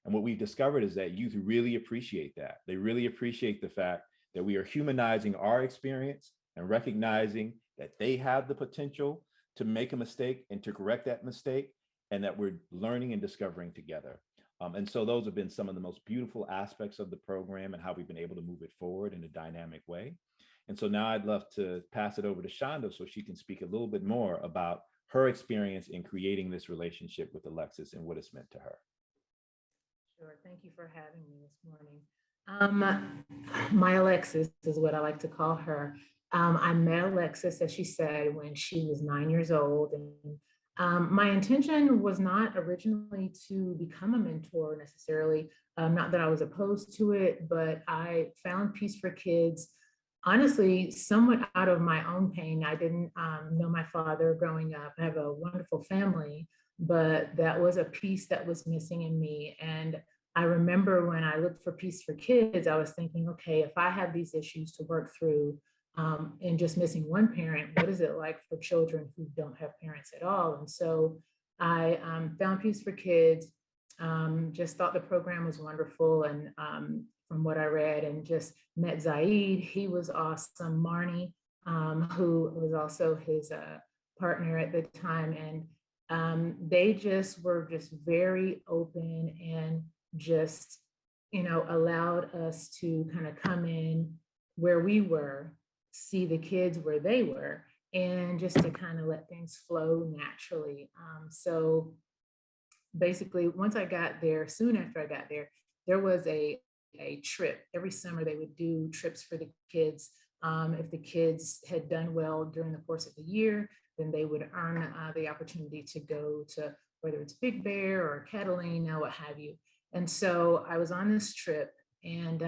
And what we've discovered is that youth really appreciate that. They really appreciate the fact that we are humanizing our experience and recognizing that they have the potential to make a mistake and to correct that mistake, and that we're learning and discovering together. And so those have been some of the most beautiful aspects of the program and how we've been able to move it forward in a dynamic way. And so now I'd love to pass it over to Shonda so she can speak a little bit more about her experience in creating this relationship with Alexis and what it's meant to her. Sure. Thank you for having me this morning. My Alexis is what I like to call her. I met Alexis, as she said, when she was 9 years old. And my intention was not originally to become a mentor necessarily, not that I was opposed to it, but I found Peace for Kids, honestly, somewhat out of my own pain. I didn't know my father growing up. I have a wonderful family, but that was a piece that was missing in me. And I remember when I looked for Peace for Kids, I was thinking, okay, if I have these issues to work through and just missing one parent, what is it like for children who don't have parents at all? And so I found Peace for Kids, just thought the program was wonderful. And from what I read, and just met Zaid, he was awesome. Marnie, who was also his partner at the time. And they just were just very open and just, allowed us to kind of come in where we were, see the kids where they were, and just to kind of let things flow naturally. So basically, once I got there, soon after I got there, there was a trip. Every summer they would do trips for the kids. If the kids had done well during the course of the year, then they would earn the opportunity to go to, whether it's Big Bear or Catalina, what have you. And so I was on this trip, and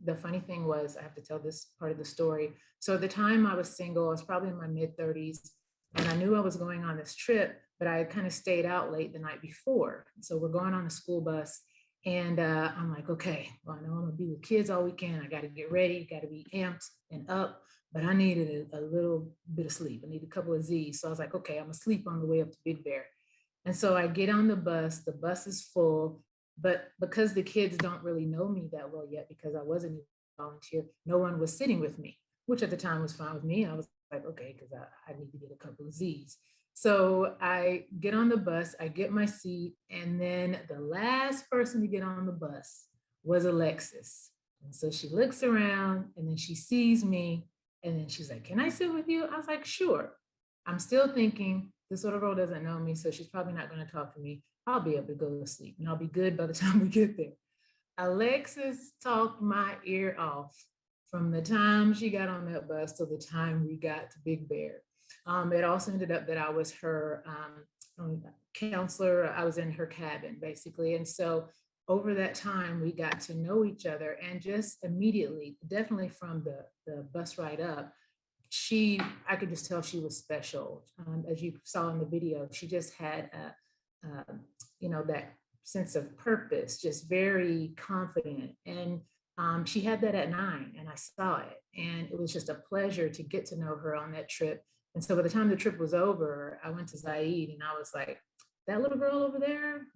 the funny thing was, I have to tell this part of the story. So at the time I was single, I was probably in my mid-30s, and I knew I was going on this trip, but I kind of stayed out late the night before. So we're going on a school bus, and I'm like, okay, well, I know I'm gonna be with kids all weekend. I got to get ready, got to be amped and up, but I needed a little bit of sleep. I need a couple of Z's. So I was like, okay, I'm gonna sleep on the way up to Big Bear. And so I get on the bus is full, but because the kids don't really know me that well yet, because I wasn't a volunteer, no one was sitting with me, which at the time was fine with me. I was like, okay, because I need to get a couple of Z's. So I get on the bus, I get my seat, and then the last person to get on the bus was Alexis. And so she looks around, and then she sees me, and then she's like, can I sit with you? I was like, sure. I'm still thinking, this little girl doesn't know me, so she's probably not going to talk to me. I'll be able to go to sleep, and I'll be good by the time we get there. Alexis talked my ear off from the time she got on that bus to the time we got to Big Bear. It also ended up that I was her counselor. I was in her cabin, basically. And so over that time, we got to know each other, and just immediately, definitely from the bus ride up, I could just tell she was special. As you saw in the video, she just had that sense of purpose, just very confident. And she had that at 9, and I saw it. And it was just a pleasure to get to know her on that trip. And so by the time the trip was over, I went to Zaid, and I was like, that little girl over there,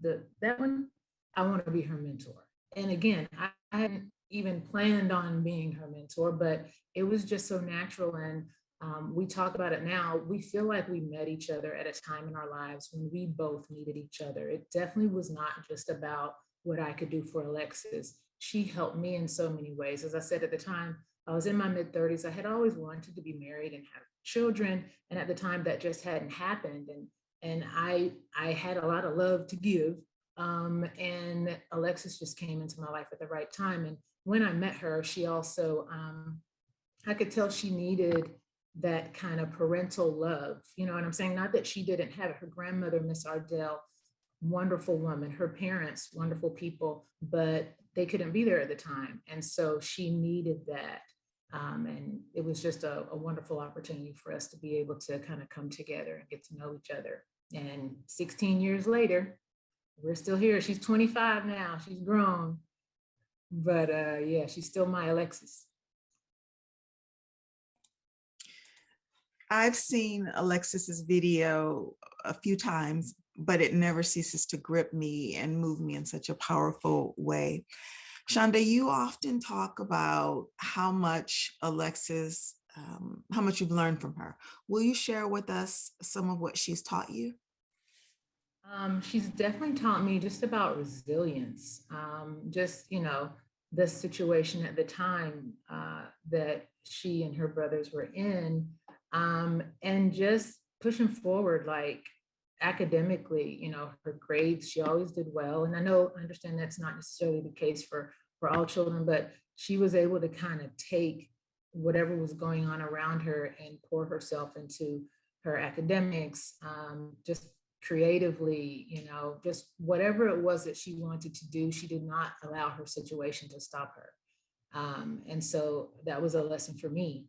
that one, I want to be her mentor. And again, I hadn't even planned on being her mentor, but it was just so natural. And we talk about it now. We feel like we met each other at a time in our lives when we both needed each other. It definitely was not just about what I could do for Alexis. She helped me in so many ways. As I said at the time, I was in my mid-30s. I had always wanted to be married and have children. And at the time that just hadn't happened. And I had a lot of love to give. And Alexis just came into my life at the right time. And when I met her, she also, I could tell she needed that kind of parental love. You know what I'm saying? Not that she didn't have it. Her grandmother, Miss Ardell, wonderful woman, her parents, wonderful people, but they couldn't be there at the time. And so she needed that. And it was just a wonderful opportunity for us to be able to kind of come together and get to know each other. And 16 years later, we're still here. She's 25 now, she's grown, but yeah, she's still my Alexis. I've seen Alexis's video a few times, but it never ceases to grip me and move me in such a powerful way. Shonda, you often talk about how much Alexis, how much you've learned from her. Will you share with us some of what she's taught you? She's definitely taught me just about resilience. Just, you know, the situation at the time that she and her brothers were in, and just pushing forward, like academically, you know, her grades, she always did well. And I understand that's not necessarily the case for all children, but she was able to kind of take whatever was going on around her and pour herself into her academics, just creatively, you know, just whatever it was that she wanted to do, she did not allow her situation to stop her. And so that was a lesson for me,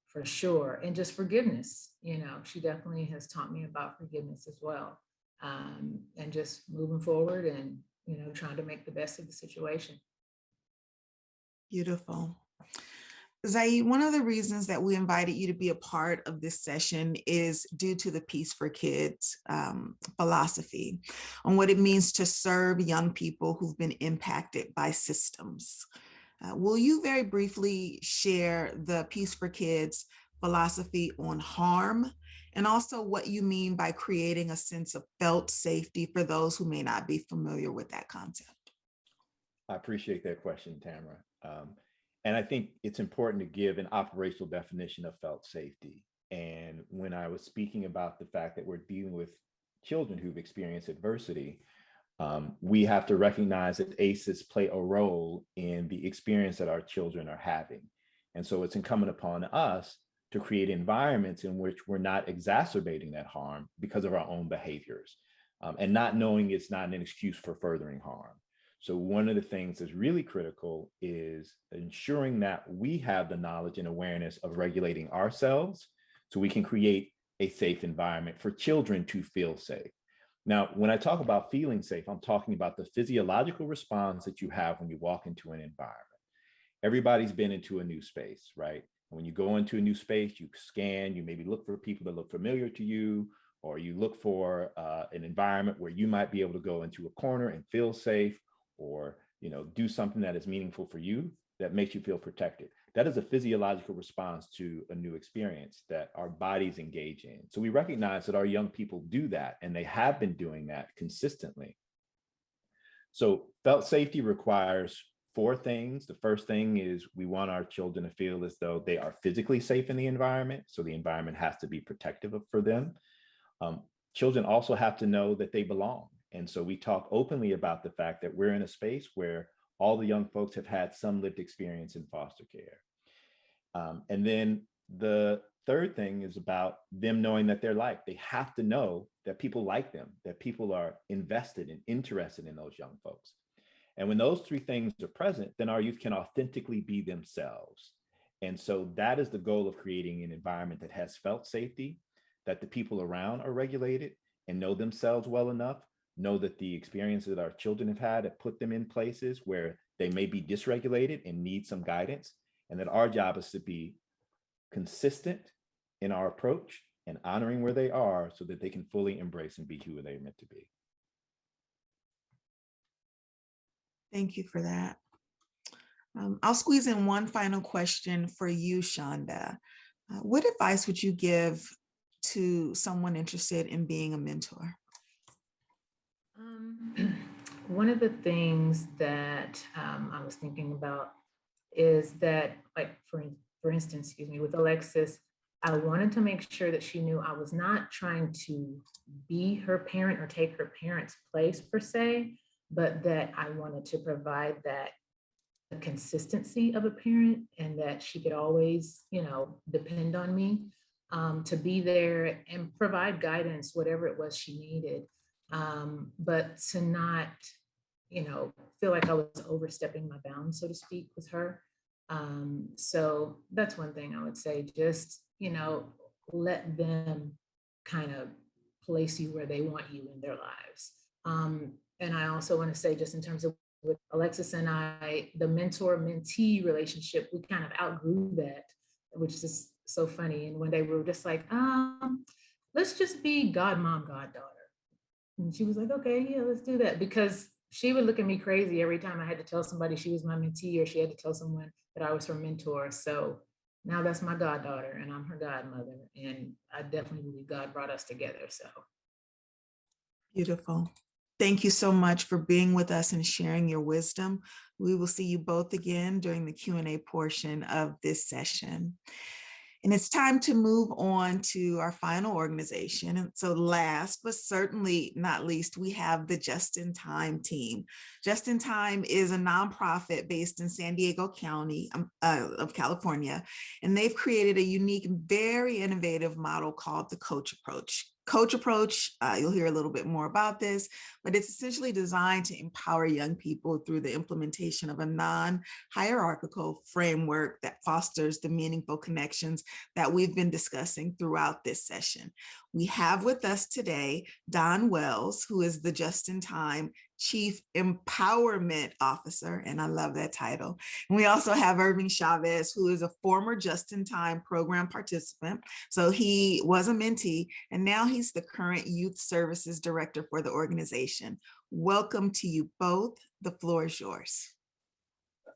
for sure. And just forgiveness, you know, she definitely has taught me about forgiveness as well. And just moving forward and, you know, trying to make the best of the situation. Beautiful. Zaid, one of the reasons that we invited you to be a part of this session is due to the Peace for Kids philosophy on what it means to serve young people who've been impacted by systems. Will you very briefly share the Peace for Kids philosophy on harm and also what you mean by creating a sense of felt safety for those who may not be familiar with that concept? I appreciate that question, Tamara. And I think it's important to give an operational definition of felt safety. And when I was speaking about the fact that we're dealing with children who've experienced adversity, we have to recognize that ACEs play a role in the experience that our children are having. And so it's incumbent upon us to create environments in which we're not exacerbating that harm because of our own behaviors, and not knowing it's not an excuse for furthering harm. So one of the things that's really critical is ensuring that we have the knowledge and awareness of regulating ourselves so we can create a safe environment for children to feel safe. Now, when I talk about feeling safe, I'm talking about the physiological response that you have when you walk into an environment. Everybody's been into a new space, right? When you go into a new space, you scan, you maybe look for people that look familiar to you, or you look for an environment where you might be able to go into a corner and feel safe, or do something that is meaningful for you that makes you feel protected. That is a physiological response to a new experience that our bodies engage in. So we recognize that our young people do that, and they have been doing that consistently. So felt safety requires 4 things. The first thing is we want our children to feel as though they are physically safe in the environment. So the environment has to be protective for them. Children also have to know that they belong. And so we talk openly about the fact that we're in a space where all the young folks have had some lived experience in foster care. And then the third thing is about them knowing that they're liked. They have to know that people like them, that people are invested and interested in those young folks. And when those 3 things are present, then our youth can authentically be themselves. And so that is the goal of creating an environment that has felt safety, that the people around are regulated and know themselves well enough, know that the experiences that our children have had have put them in places where they may be dysregulated and need some guidance, and that our job is to be consistent in our approach and honoring where they are so that they can fully embrace and be who they're meant to be. Thank you for that. I'll squeeze in one final question for you, Shonda. What advice would you give to someone interested in being a mentor? one of the things that I was thinking about is that, like, for instance, excuse me, with Alexis, I wanted to make sure that she knew I was not trying to be her parent or take her parent's place per se, but that I wanted to provide that the consistency of a parent and that she could always, depend on me to be there and provide guidance, whatever it was she needed. But to not, feel like I was overstepping my bounds, so to speak, with her. So that's one thing I would say, just, let them kind of place you where they want you in their lives. And I also want to say, just in terms of with Alexis and I, the mentor-mentee relationship, we kind of outgrew that, which is so funny. And one day we were just like, let's just be godmom, goddaughter. And she was like, okay, yeah, let's do that. Because she would look at me crazy every time I had to tell somebody she was my mentee or she had to tell someone that I was her mentor. So now that's my goddaughter and I'm her godmother. And I definitely believe God brought us together. So Beautiful. Thank you so much for being with us and sharing your wisdom. We will see you both again during the Q&A portion of this session. And it's time to move on to our final organization. And so last, but certainly not least, we have the Just in Time team. Just in Time is a nonprofit based in San Diego County of California. And they've created a unique, very innovative model called the Coach Approach. Coach Approach, you'll hear a little bit more about this, but it's essentially designed to empower young people through the implementation of a non-hierarchical framework that fosters the meaningful connections that we've been discussing throughout this session. We have with us today Don Wells, who is the Just in Time Chief Empowerment Officer, and I love that title. And we also have Irving Chavez, who is a former Just in Time program participant. So he was a mentee, and now he's the current Youth Services Director for the organization. Welcome to you both. The floor is yours.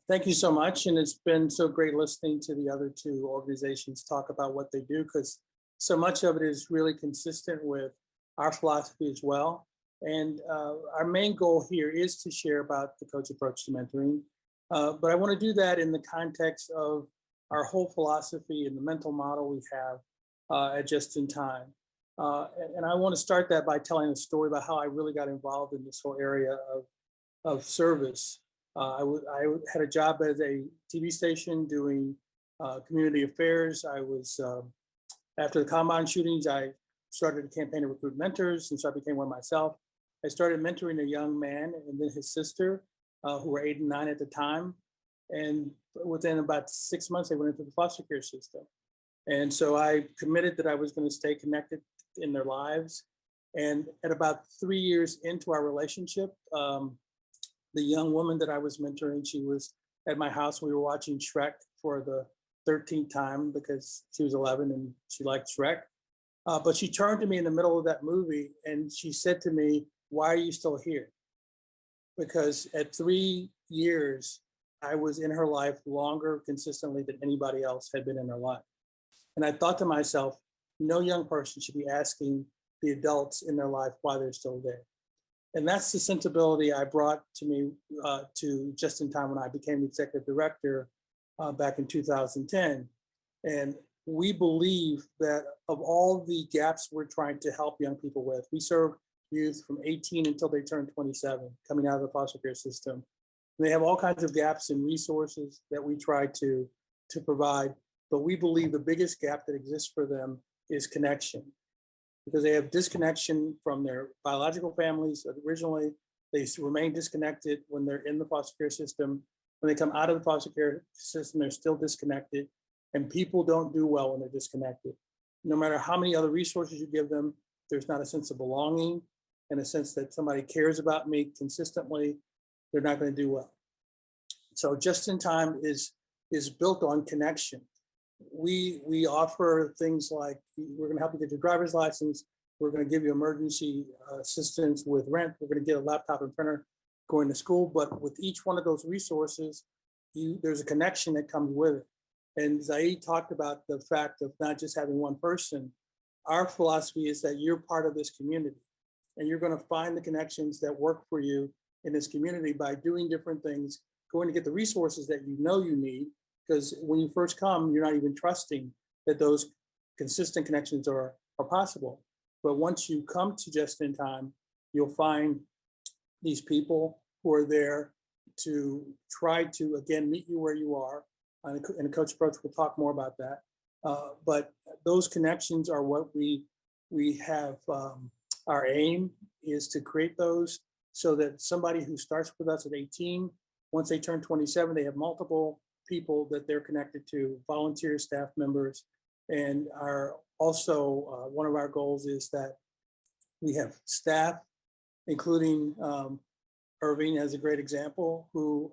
Thank you so much. And it's been so great listening to the other two organizations talk about what they do, because so much of it is really consistent with our philosophy as well. And our main goal here is to share about the Coach Approach to Mentoring. But I want to do that in the context of our whole philosophy and the mental model we have at Just in Time. And I want to start that by telling a story about how I really got involved in this whole area of service. I had a job at a TV station doing community affairs. I was, after the Columbine shootings, I started a campaign to recruit mentors, and so I became one myself. I started mentoring a young man and then his sister, who were 8 and 9 at the time. And within about 6 months, they went into the foster care system. And so I committed that I was going to stay connected in their lives. And at about 3 years into our relationship, the young woman that I was mentoring, she was at my house. We were watching Shrek for the 13th time because she was 11 and she liked Shrek. But she turned to me in the middle of that movie and she said to me, "Why are you still here?" Because at 3 years, I was in her life longer consistently than anybody else had been in her life. And I thought to myself, no young person should be asking the adults in their life why they're still there. And that's the sensibility I brought to me to Just in Time when I became the executive director back in 2010. And we believe that of all the gaps we're trying to help young people with, we serve youth from 18 until they turn 27, coming out of the foster care system. And they have all kinds of gaps in resources that we try to provide. But we believe the biggest gap that exists for them is connection, because they have disconnection from their biological families. Originally, they remain disconnected when they're in the foster care system. When they come out of the foster care system, they're still disconnected. And people don't do well when they're disconnected. No matter how many other resources you give them, there's not a sense of belonging and a sense that somebody cares about me consistently. They're not going to do well. So Just in Time is built on connection. We offer things like, we're going to help you get your driver's license. We're going to give you emergency assistance with rent. We're going to get a laptop and printer going to school. But with each one of those resources, there's a connection that comes with it. And Zaid talked about the fact of not just having one person. Our philosophy is that you're part of this community and you're going to find the connections that work for you in this community by doing different things, going to get the resources that you know you need. Because when you first come, you're not even trusting that those consistent connections are possible. But once you come to Just in Time, you'll find these people who are there to try to, again, meet you where you are. And a coach approach, we'll talk more about that. But those connections are what we have. Our aim is to create those so that somebody who starts with us at 18, once they turn 27, they have multiple people that they're connected to, volunteer staff members. And our also one of our goals is that we have staff, including Irving as a great example, who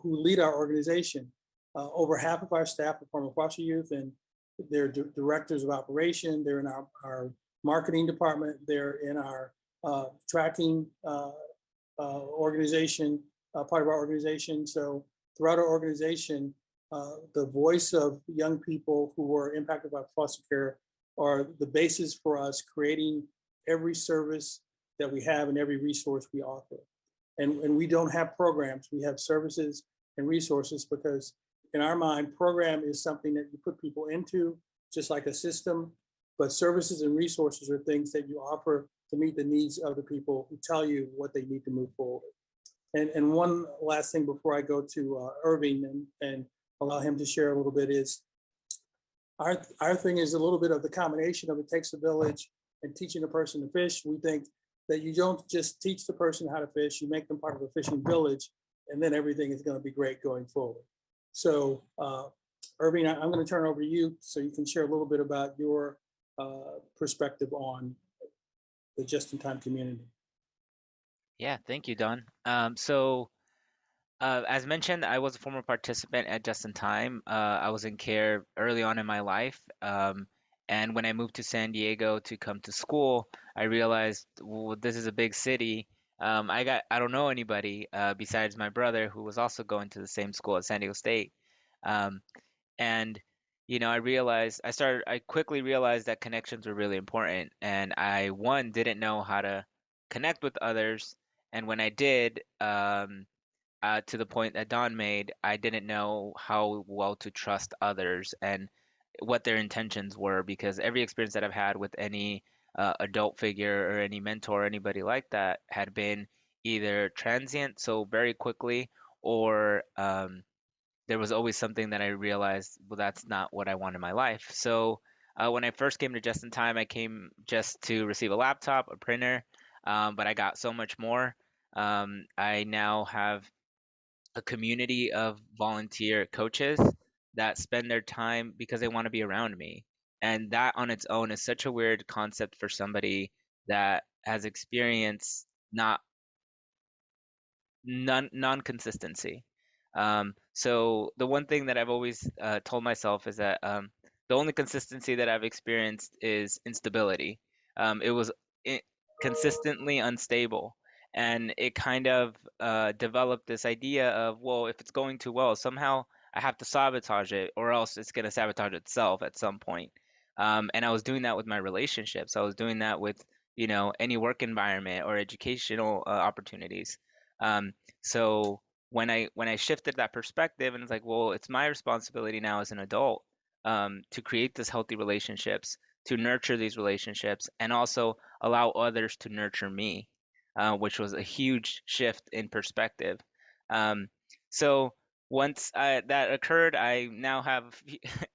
lead our organization. Over half of our staff are former foster youth, and they're directors of operation. They're in our marketing department. They're in our tracking organization, part of our organization. So throughout our organization, the voice of young people who were impacted by foster care are the basis for us creating every service that we have and every resource we offer. And we don't have programs, we have services and resources, because in our mind, program is something that you put people into, just like a system, but services and resources are things that you offer to meet the needs of the people who tell you what they need to move forward. And one last thing before I go to Irving and allow him to share a little bit is, our thing is a little bit of the combination of it takes a village and teaching a person to fish. We think that you don't just teach the person how to fish, you make them part of a fishing village, and then everything is going to be great going forward. So Irving, I'm going to turn it over to you so you can share a little bit about your perspective on the just-in-time community. Yeah, thank you, Don. As mentioned, I was a former participant at Just in Time. I was in care early on in my life. And when I moved to San Diego to come to school, I realized, well, this is a big city. I don't know anybody besides my brother, who was also going to the same school at San Diego State. Um, and I quickly realized that connections were really important. And one, didn't know how to connect with others. And when I did, to the point that Don made, I didn't know how well to trust others and what their intentions were, because every experience that I've had with any adult figure or any mentor or anybody like that had been either transient, so very quickly, or there was always something that I realized, well, that's not what I want in my life. So when I first came to Just in Time, I came just to receive a laptop, a printer, but I got so much more. I now have a community of volunteer coaches that spend their time because they want to be around me. And that on its own is such a weird concept for somebody that has experienced non-consistency. So the one thing that I've always told myself is that the only consistency that I've experienced is instability. It was consistently unstable, and it kind of developed this idea of, well, if it's going too well, somehow I have to sabotage it, or else it's going to sabotage itself at some point. And I was doing that with my relationships. I was doing that with, any work environment or educational opportunities. So when I shifted that perspective, and it's like, well, it's my responsibility now as an adult, to create these healthy relationships, to nurture these relationships, and also allow others to nurture me, which was a huge shift in perspective. So once that occurred, I now have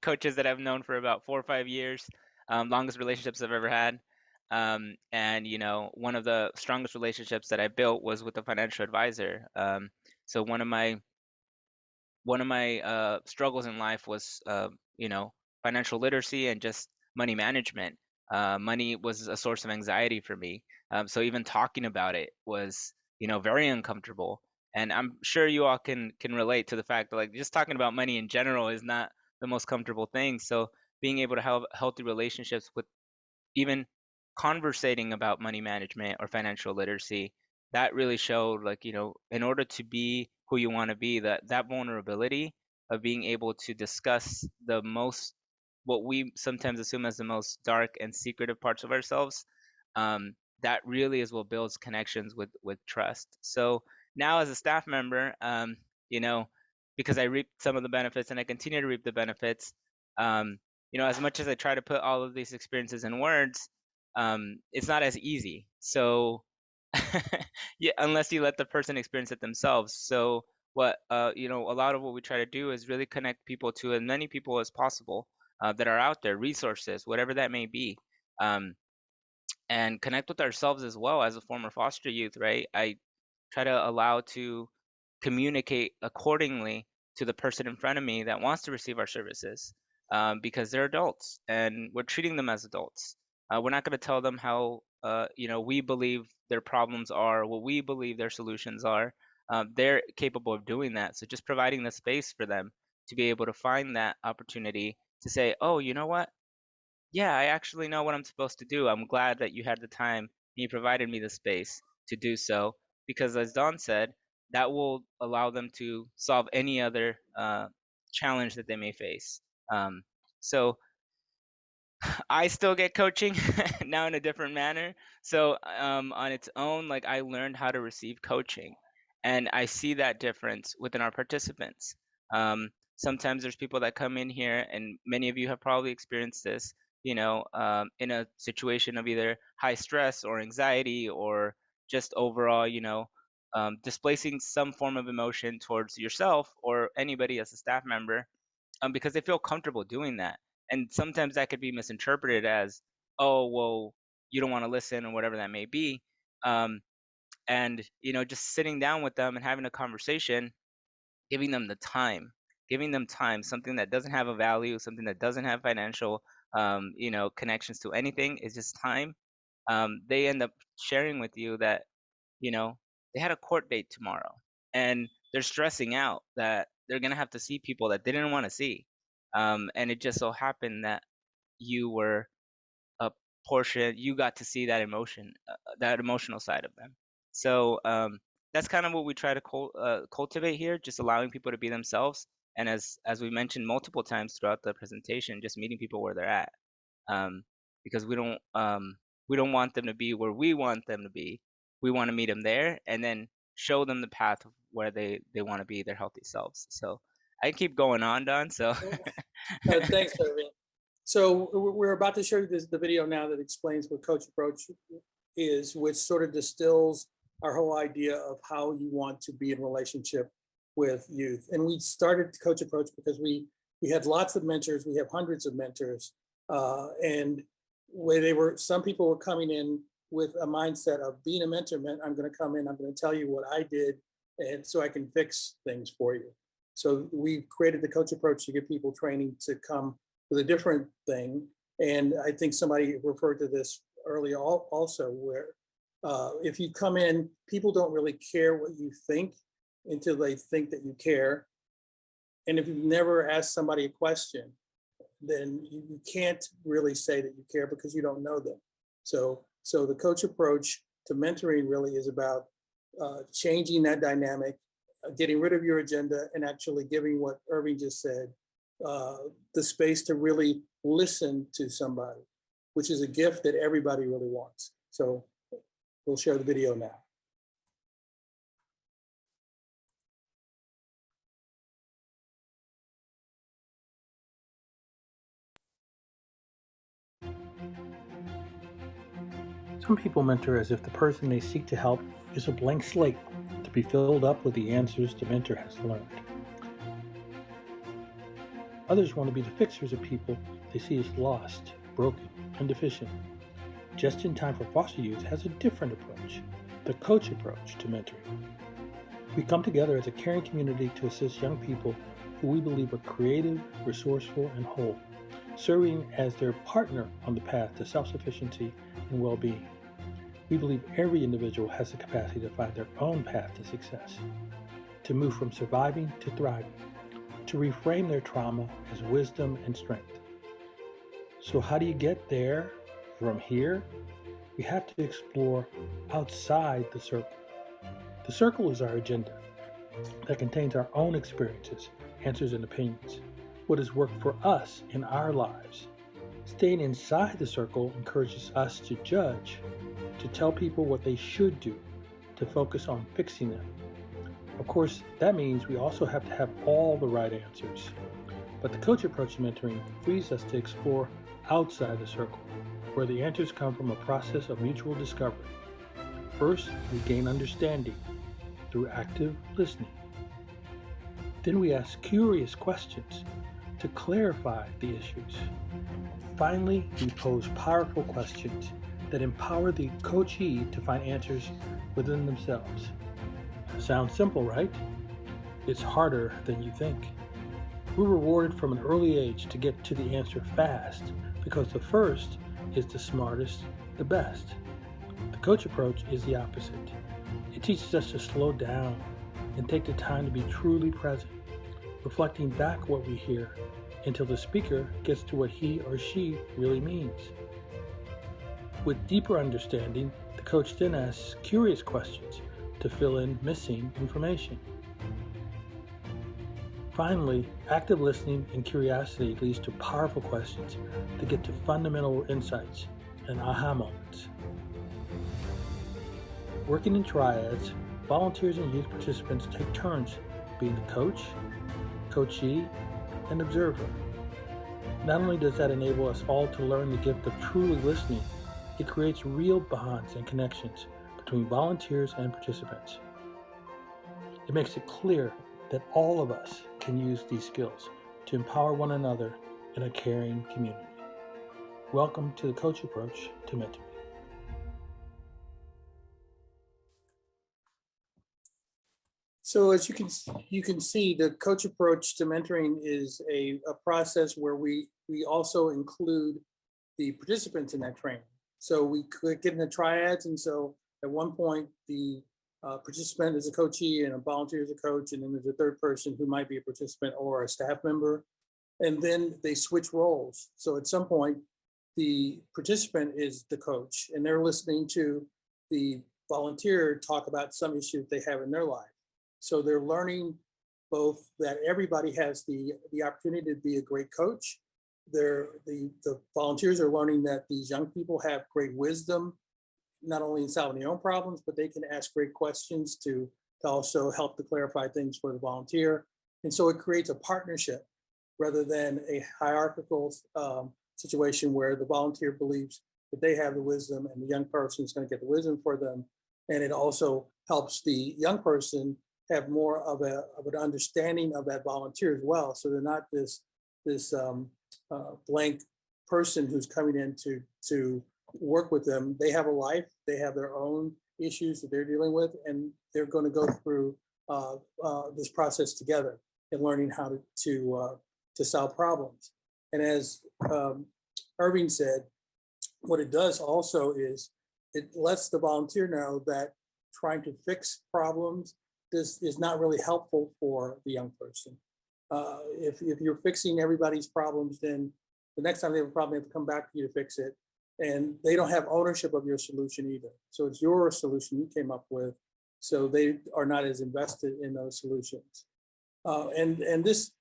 coaches that I've known for about 4 or 5 years, longest relationships I've ever had. And one of the strongest relationships that I built was with a financial advisor. So one of my struggles in life was financial literacy and just money management. Money was a source of anxiety for me. So even talking about it was very uncomfortable. And I'm sure you all can relate to the fact that, like, just talking about money in general is not the most comfortable thing. So being able to have healthy relationships with even conversating about money management or financial literacy, that really showed, like, in order to be who you want to be, that vulnerability of being able to discuss what we sometimes assume as the most dark and secretive parts of ourselves, that really is what builds connections with trust. So now as a staff member, you know, because I reaped some of the benefits and I continue to reap the benefits, you know, as much as I try to put all of these experiences in words, it's not as easy. So yeah, unless you let the person experience it themselves. So what you know, a lot of what we try to do is really connect people to as many people as possible that are out there, resources, whatever that may be, and connect with ourselves as well. As a former foster youth, right? I try to allow to communicate accordingly to the person in front of me that wants to receive our services, because they're adults and we're treating them as adults. We're not going to tell them how you know, we believe their problems are, what we believe their solutions are. They're capable of doing that. So just providing the space for them to be able to find that opportunity to say, oh, you know what? Yeah, I actually know what I'm supposed to do. I'm glad that you had the time and you provided me the space to do so, because as Don said, that will allow them to solve any other challenge that they may face. So I still get coaching now in a different manner. So on its own, like, I learned how to receive coaching, and I see that difference within our participants. Sometimes there's people that come in here, and many of you have probably experienced this, you know, in a situation of either high stress or anxiety or just overall, you know, displacing some form of emotion towards yourself or anybody as a staff member, because they feel comfortable doing that. And sometimes that could be misinterpreted as, oh, well, you don't want to listen or whatever that may be. And, you know, just sitting down with them and having a conversation, giving them time, something that doesn't have a value, something that doesn't have financial, you know, connections to anything, is just time. They end up sharing with you that, you know, they had a court date tomorrow and they're stressing out that they're going to have to see people that they didn't want to see. And it just so happened that you were a portion, you got to see that emotion, that emotional side of them. So that's kind of what we try to cultivate here, just allowing people to be themselves. And as we mentioned multiple times throughout the presentation, just meeting people where they're at, because we don't want them to be where we want them to be. We want to meet them there and then show them the path of where they want to be their healthy selves. So I keep going on, Don. So Thanks, Irving. So we're about to show you the video now that explains what Coach Approach is, which sort of distills our whole idea of how you want to be in relationship with youth. And we started Coach Approach because we had lots of mentors. We have hundreds of mentors, and where they were, some people were coming in with a mindset of being a mentor meant I'm going to come in, I'm going to tell you what I did, and so I can fix things for you. So we created the Coach Approach to give people training to come with a different thing. And I think somebody referred to this earlier also, where if you come in, people don't really care what you think until they think that you care. And if you've never asked somebody a question, then you can't really say that you care because you don't know them. So the Coach Approach to mentoring really is about changing that dynamic, getting rid of your agenda, and actually giving what Irving just said, the space to really listen to somebody, which is a gift that everybody really wants. So we'll share the video now. Some people mentor as if the person they seek to help is a blank slate to be filled up with the answers the mentor has learned. Others want to be the fixers of people they see as lost, broken, and deficient. Just in Time for Foster Youth has a different approach, the Coach Approach to mentoring. We come together as a caring community to assist young people who we believe are creative, resourceful, and whole, serving as their partner on the path to self-sufficiency and well-being. We believe every individual has the capacity to find their own path to success, to move from surviving to thriving, to reframe their trauma as wisdom and strength. So how do you get there from here? We have to explore outside the circle. The circle is our agenda that contains our own experiences, answers, and opinions, what has worked for us in our lives. Staying inside the circle encourages us to judge, to tell people what they should do, to focus on fixing them, Of course, that means we also have to have all the right answers. But the coach approach to mentoring frees us to explore outside the circle, where the answers come from a process of mutual discovery. First, we gain understanding through active listening. Then we ask curious questions to clarify the issues. Finally, we pose powerful questions that empower the coachee to find answers within themselves. Sounds simple, right? It's harder than you think. We're rewarded from an early age to get to the answer fast because the first is the smartest, the best. The coach approach is the opposite. It teaches us to slow down and take the time to be truly present, reflecting back what we hear until the speaker gets to what he or she really means. With deeper understanding, the coach then asks curious questions to fill in missing information. Finally, active listening and curiosity leads to powerful questions that get to fundamental insights and aha moments. Working in triads, volunteers and youth participants take turns being the coach, coachee, and observer. Not only does that enable us all to learn the gift of truly listening, it creates real bonds and connections between volunteers and participants. It makes it clear that all of us can use these skills to empower one another in a caring community. Welcome to the Coach Approach to Mentoring. So as you can see, the coach approach to mentoring is a process where we also include the participants in that training. So we could get in the triads, and so at one point the participant is a coachee and a volunteer is a coach, and then there's a third person who might be a participant or a staff member, and then they switch roles. So at some point, the participant is the coach, and they're listening to the volunteer talk about some issue that they have in their life. So they're learning both that everybody has the opportunity to be a great coach. The volunteers are learning that these young people have great wisdom, not only in solving their own problems, but they can ask great questions to also help to clarify things for the volunteer. And so it creates a partnership rather than a hierarchical situation where the volunteer believes that they have the wisdom and the young person is going to get the wisdom for them. And it also helps the young person have more of an understanding of that volunteer as well. So they're not this blank person who's coming in to work with them. They have a life, they have their own issues that they're dealing with, and they're going to go through this process together and learning how to solve problems. And as Irving said, what it does also is it lets the volunteer know that trying to fix problems is not really helpful for the young person. If you're fixing everybody's problems, then the next time they will probably have to come back to you to fix it. And they don't have ownership of your solution either. So it's your solution you came up with. So they are not as invested in those solutions. And this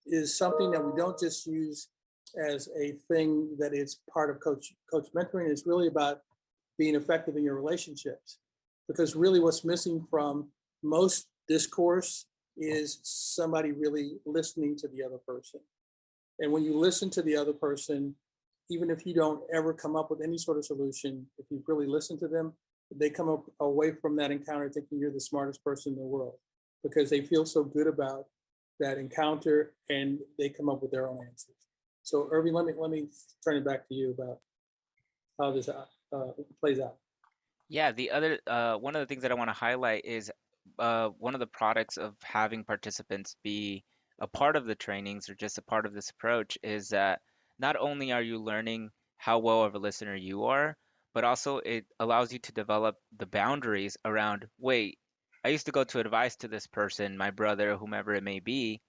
is something that we don't just use as a thing that is part of coach mentoring. It's really about being effective in your relationships, because really what's missing from most discourse is somebody really listening to the other person. And when you listen to the other person, even if you don't ever come up with any sort of solution, if you really listen to them, they come up away from that encounter thinking you're the smartest person in the world, because they feel so good about that encounter and they come up with their own answers. So Irving, let me turn it back to you about how this plays out. Yeah, the other one of the things that I want to highlight is one of the products of having participants be a part of the trainings or just a part of this approach is that not only are you learning how well of a listener you are, but also it allows you to develop the boundaries around, wait, I used to go to advice to this person, my brother, whomever it may be.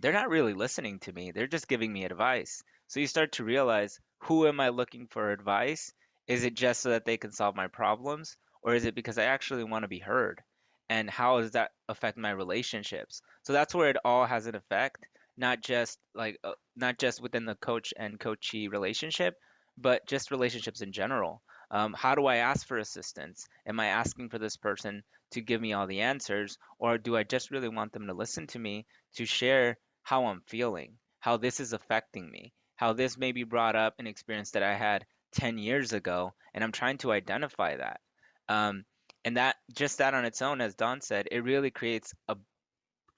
They're not really listening to me. They're just giving me advice. So you start to realize, who am I looking for advice? Is it just so that they can solve my problems? Or is it because I actually want to be heard? And how does that affect my relationships? So that's where it all has an effect, not just within the coach and coachee relationship, but just relationships in general. How do I ask for assistance? Am I asking for this person to give me all the answers, or do I just really want them to listen to me, to share how I'm feeling, how this is affecting me, how this maybe brought up an experience that I had 10 years ago, and I'm trying to identify that. Um, and that, just that on its own, as Don said, it really creates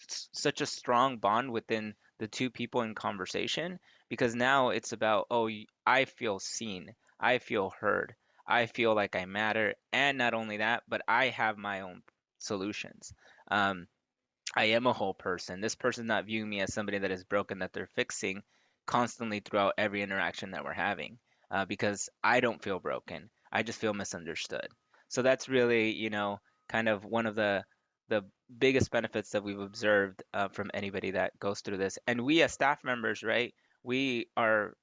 such a strong bond within the two people in conversation, because now it's about, oh, I feel seen, I feel heard, I feel like I matter, and not only that, but I have my own solutions. Um, I am a whole person. This person's not viewing me as somebody that is broken that they're fixing constantly throughout every interaction that we're having, because I don't feel broken. I just feel misunderstood. So that's really, kind of one of the biggest benefits that we've observed from anybody that goes through this. And we as staff members, right? We are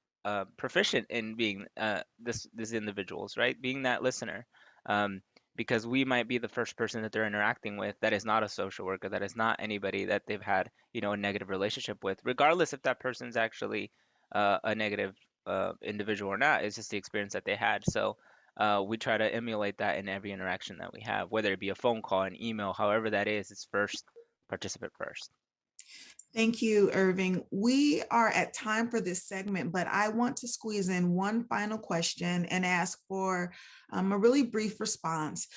proficient in being these individuals, right? Being that listener. Um, because we might be the first person that they're interacting with that is not a social worker, that is not anybody that they've had, a negative relationship with, regardless if that person's actually a negative individual or not. It's just the experience that they had. So we try to emulate that in every interaction that we have, whether it be a phone call, an email, however that is, it's first participant first. Thank you, Irving. We are at time for this segment, but I want to squeeze in one final question and ask for a really brief response,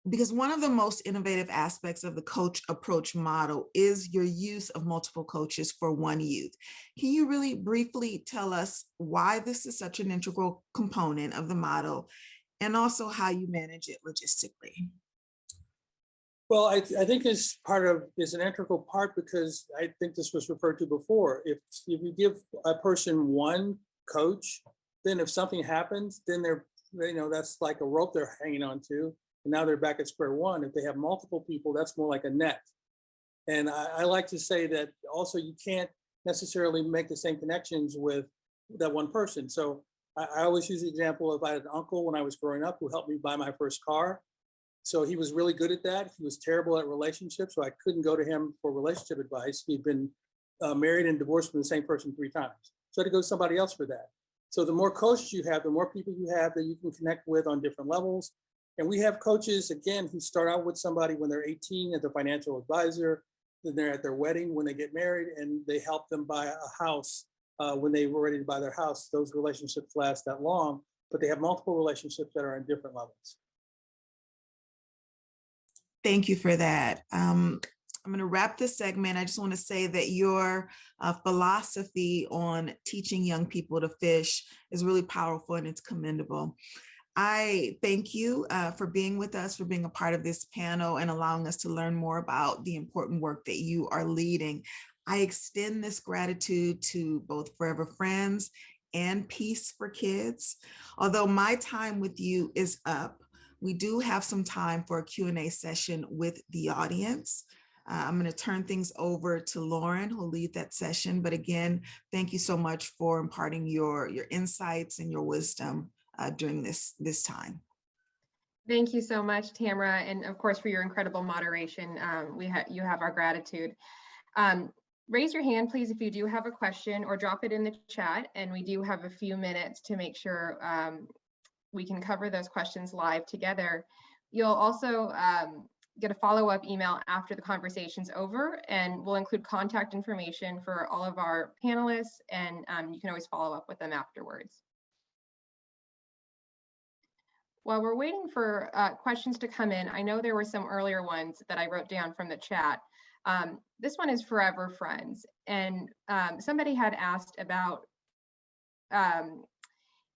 because one of the most innovative aspects of the coach approach model is your use of multiple coaches for one youth. Can you really briefly tell us why this is such an integral component of the model, and also how you manage it logistically? Well, I think it's an integral part, because I think this was referred to before. If you give a person one coach, then if something happens, then that's like a rope they're hanging on to, and now they're back at square one. If they have multiple people, that's more like a net. And I like to say that also you can't necessarily make the same connections with that one person. So I always use the example of, I had an uncle when I was growing up who helped me buy my first car. So he was really good at that. He was terrible at relationships, so I couldn't go to him for relationship advice. He'd been married and divorced from the same person 3 times. So I had to go to somebody else for that. So the more coaches you have, the more people you have that you can connect with on different levels. And we have coaches, again, who start out with somebody when they're 18 as a financial advisor, then they're at their wedding when they get married, and they help them buy a house when they were ready to buy their house. Those relationships last that long, but they have multiple relationships that are on different levels. Thank you for that. I'm going to wrap this segment. I just want to say that your philosophy on teaching young people to fish is really powerful, and it's commendable. I thank you for being with us, for being a part of this panel and allowing us to learn more about the important work that you are leading. I extend this gratitude to both Forever Friends and Peace for Kids. Although my time with you is up, we do have some time for a Q&A session with the audience. I'm going to turn things over to Lauren, who'll lead that session. But again, thank you so much for imparting your insights and your wisdom during this time. Thank you so much, Tamara, and of course for your incredible moderation. You have our gratitude. Raise your hand, please, if you do have a question, or drop it in the chat. And we do have a few minutes to make sure we can cover those questions live together. You'll also get a follow-up email after the conversation's over, and we'll include contact information for all of our panelists, and you can always follow up with them afterwards. While we're waiting for questions to come in, I know there were some earlier ones that I wrote down from the chat. This one is Forever Friends, and somebody had asked about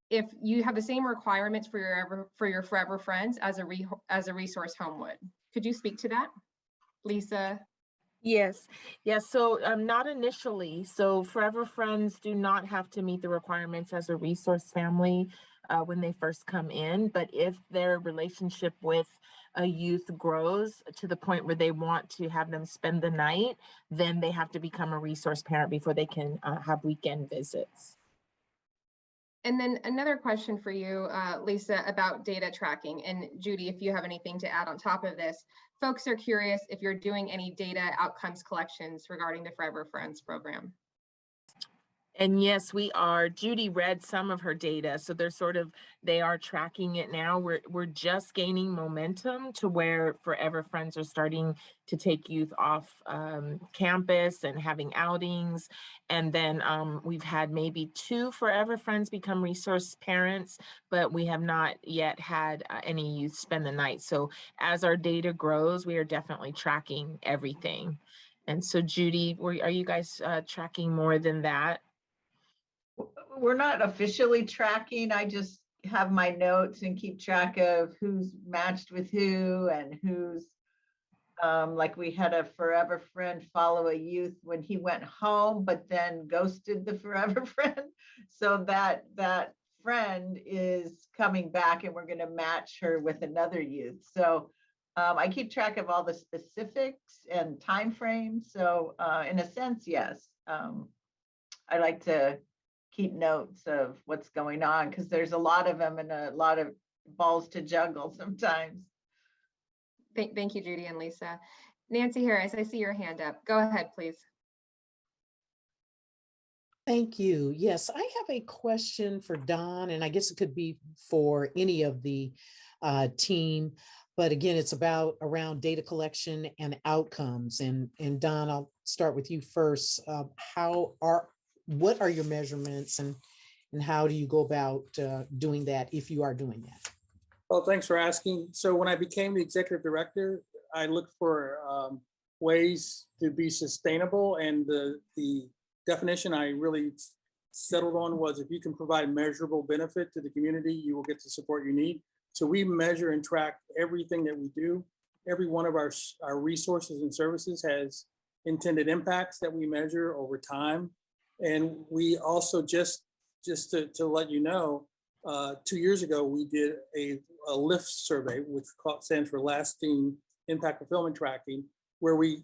if you have the same requirements for your Forever Friends as a resource home would. Could you speak to that, Lisa? Yes. So not initially. So Forever Friends do not have to meet the requirements as a resource family when they first come in. But if their relationship with a youth grows to the point where they want to have them spend the night, then they have to become a resource parent before they can have weekend visits. And then another question for you, Lisa, about data tracking. And Judy, if you have anything to add on top of this, folks are curious if you're doing any data outcomes collections regarding the Forever Friends program. And yes, we are. Judy read some of her data, so they are tracking it now. We're just gaining momentum to where Forever Friends are starting to take youth off campus and having outings. And then we've had maybe 2 Forever Friends become resource parents, but we have not yet had any youth spend the night. So as our data grows, we are definitely tracking everything. And so Judy, are you guys tracking more than that? We're not officially tracking. I just have my notes and keep track of who's matched with who and who's like we had a Forever Friend follow a youth when he went home, but then ghosted the Forever Friend. So that friend is coming back and we're going to match her with another youth. So I keep track of all the specifics and timeframes. So in a sense, yes, I like to keep notes of what's going on because there's a lot of them and a lot of balls to juggle sometimes. Thank you, Judy and Lisa. Nancy Harris, I see your hand up. Go ahead, please. Thank you. Yes, I have a question for Don, and I guess it could be for any of the team. But again, it's around data collection and outcomes. And Don, I'll start with you first. What are your measurements and how do you go about doing that if you are doing that? Well, thanks for asking. So when I became the executive director, I looked for ways to be sustainable. And the definition I really settled on was if you can provide measurable benefit to the community, you will get the support you need. So we measure and track everything that we do. Every one of our resources and services has intended impacts that we measure over time. And we also just to let you know, 2 years ago, we did a LIFT survey, which stands for Lasting Impact Fulfillment Tracking, where we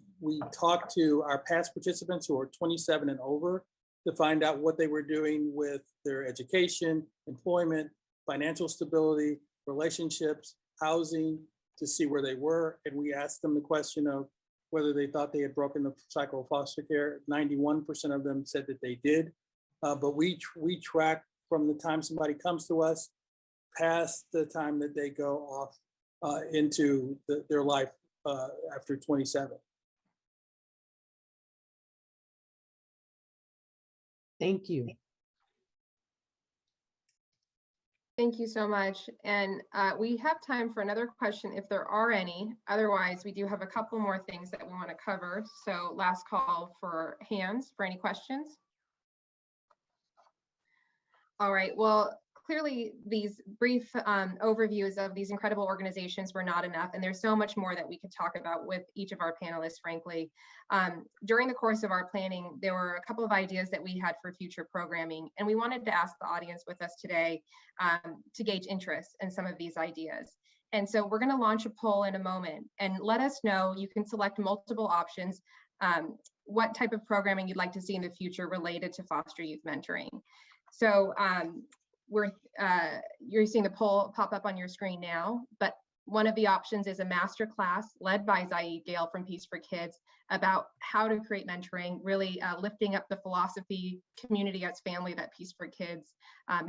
talked to our past participants who are 27 and over to find out what they were doing with their education, employment, financial stability, relationships, housing, to see where they were. And we asked them the question of whether they thought they had broken the cycle of foster care. 91% of them said that they did. But we track from the time somebody comes to us past the time that they go off into their life after 27. Thank you. Thank you so much. And we have time for another question if there are any. Otherwise, we do have a couple more things that we want to cover. So last call for hands for any questions. All right, well, clearly these brief overviews of these incredible organizations were not enough, and there's so much more that we could talk about with each of our panelists, frankly. During the course of our planning, there were a couple of ideas that we had for future programming, and we wanted to ask the audience with us today to gauge interest in some of these ideas. And so we're gonna launch a poll in a moment, and let us know, you can select multiple options, what type of programming you'd like to see in the future related to foster youth mentoring. So you're seeing the poll pop up on your screen now, but one of the options is a master class led by Zaid, Gayle from Peace for Kids about how to create mentoring, really lifting up the philosophy, community as family that Peace for Kids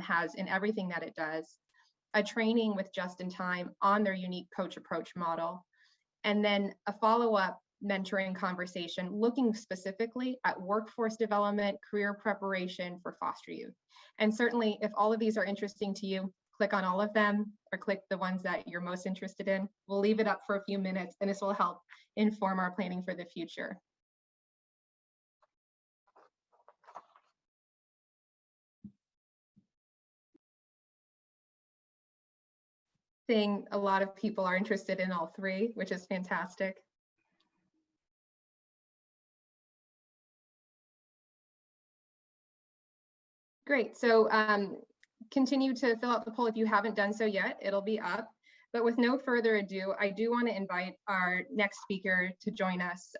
has in everything that it does. A training with Just in Time on their unique coach approach model, and then a follow-up mentoring conversation looking specifically at workforce development, career preparation for foster youth. And certainly if all of these are interesting to you, click on all of them or click the ones that you're most interested in. We'll leave it up for a few minutes and this will help inform our planning for the future. Seeing a lot of people are interested in all three, which is fantastic. Great, so continue to fill out the poll if you haven't done so yet, it'll be up. But with no further ado, I do want to invite our next speaker to join us.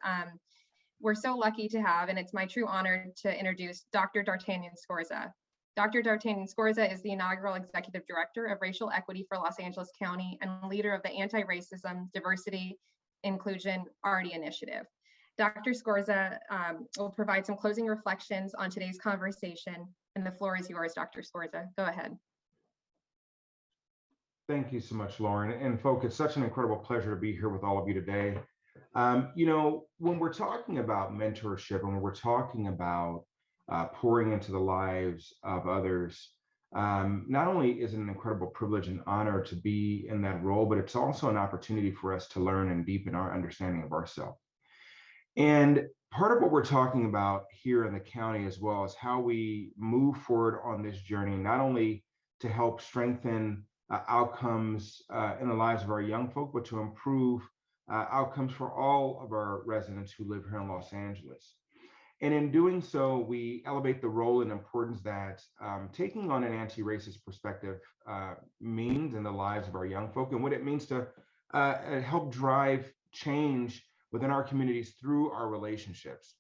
We're so lucky to have, and it's my true honor to introduce Dr. D'Artagnan Scorza. Dr. D'Artagnan Scorza is the inaugural Executive Director of Racial Equity for Los Angeles County and leader of the Anti-Racism, Diversity, Inclusion, RD Initiative. Dr. Scorza will provide some closing reflections on today's conversation, and the floor is yours, Dr. Scorza. Go ahead. Thank you so much, Lauren. And folks, it's such an incredible pleasure to be here with all of you today. When we're talking about mentorship and when we're talking about pouring into the lives of others, not only is it an incredible privilege and honor to be in that role, but it's also an opportunity for us to learn and deepen our understanding of ourselves. And part of what we're talking about here in the county as well is how we move forward on this journey, not only to help strengthen outcomes in the lives of our young folk, but to improve outcomes for all of our residents who live here in Los Angeles. And in doing so, we elevate the role and importance that taking on an anti-racist perspective means in the lives of our young folk, and what it means to help drive change within our communities through our relationships.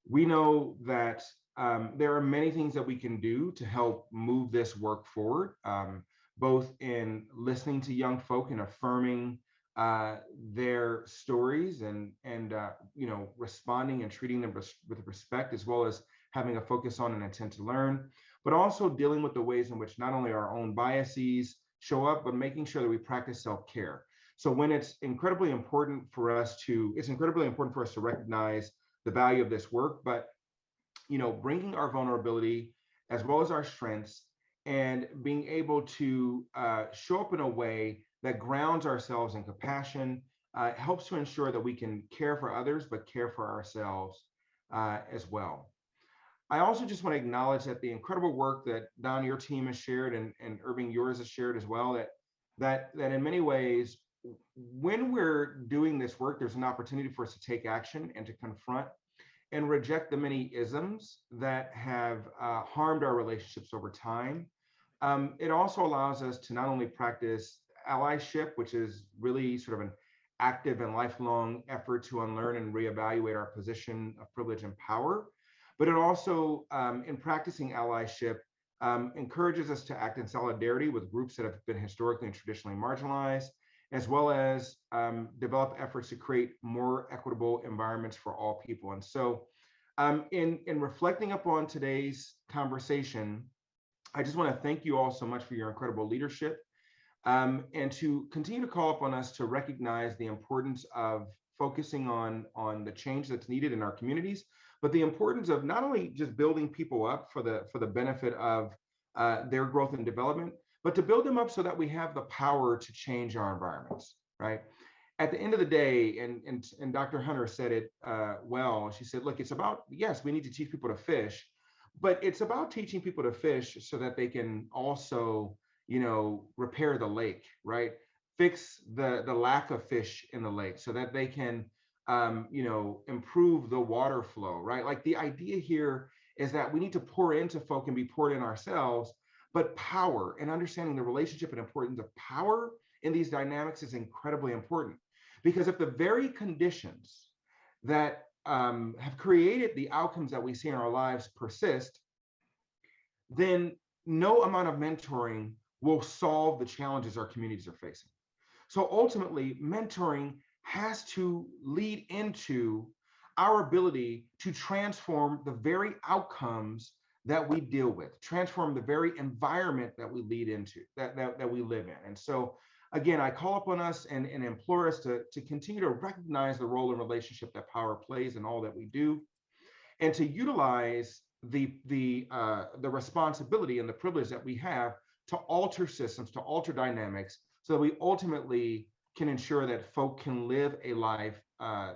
We know that there are many things that we can do to help move this work forward, both in listening to young folk and affirming their stories and responding and treating them with respect, as well as having a focus on an intent to learn, but also dealing with the ways in which not only our own biases show up, but making sure that we practice self-care. So when it's incredibly important for us to recognize the value of this work, but bringing our vulnerability as well as our strengths and being able to show up in a way that grounds ourselves in compassion, helps to ensure that we can care for others, but care for ourselves as well. I also just want to acknowledge that the incredible work that Don, your team has shared, and Irving, yours has shared as well, that in many ways, when we're doing this work, there's an opportunity for us to take action and to confront and reject the many isms that have harmed our relationships over time. It also allows us to not only practice allyship, which is really sort of an active and lifelong effort to unlearn and reevaluate our position of privilege and power, but it also, in practicing allyship, encourages us to act in solidarity with groups that have been historically and traditionally marginalized, as well as develop efforts to create more equitable environments for all people. And so in reflecting upon today's conversation, I just want to thank you all so much for your incredible leadership, and to continue to call upon us to recognize the importance of focusing on the change that's needed in our communities, but the importance of not only just building people up for the benefit of their growth and development, but to build them up so that we have the power to change our environments, right? At the end of the day, and Dr. Hunter said it well, she said, look, it's about, yes, we need to teach people to fish, but it's about teaching people to fish so that they can also, repair the lake, right? Fix the lack of fish in the lake so that they can, improve the water flow, right? Like the idea here is that we need to pour into folk and be poured in ourselves, but power and understanding the relationship and importance of power in these dynamics is incredibly important, because if the very conditions that have created the outcomes that we see in our lives persist, then no amount of mentoring will solve the challenges our communities are facing. So ultimately, mentoring has to lead into our ability to transform the very outcomes that we deal with, transform the very environment that we lead into, that we live in. And so again, I call upon us and implore us to continue to recognize the role and relationship that power plays in all that we do, and to utilize the responsibility and the privilege that we have to alter systems, to alter dynamics, so that we ultimately can ensure that folk can live a life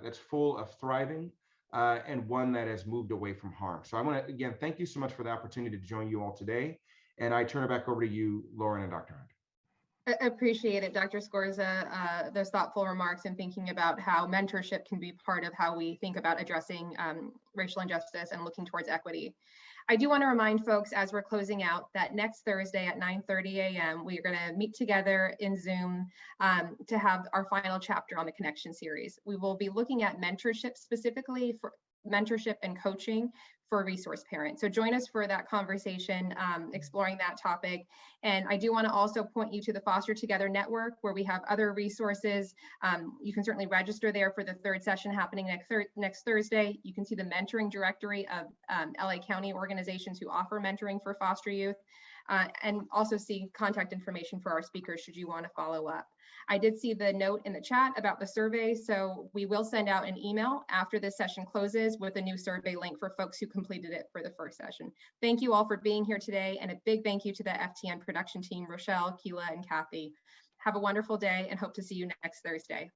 that's full of thriving and one that has moved away from harm. So I want to, again, thank you so much for the opportunity to join you all today. And I turn it back over to you, Lauren and Dr. Hunt. I appreciate it, Dr. Scorza, those thoughtful remarks and thinking about how mentorship can be part of how we think about addressing racial injustice and looking towards equity. I do want to remind folks as we're closing out that next Thursday at 9:30 a.m. we are going to meet together in Zoom to have our final chapter on the Connection series. We will be looking at mentorship specifically mentorship and coaching for resource parents. So join us for that conversation, exploring that topic. And I do want to also point you to the Foster Together Network, where we have other resources. You can certainly register there for the third session happening next Thursday. You can see the mentoring directory of LA County organizations who offer mentoring for foster youth, and also see contact information for our speakers should you want to follow up. I did see the note in the chat about the survey, so we will send out an email after this session closes with a new survey link for folks who completed it for the first session. Thank you all for being here today, and a big thank you to the FTN production team, Rochelle, Keela, and Kathy. Have a wonderful day and hope to see you next Thursday.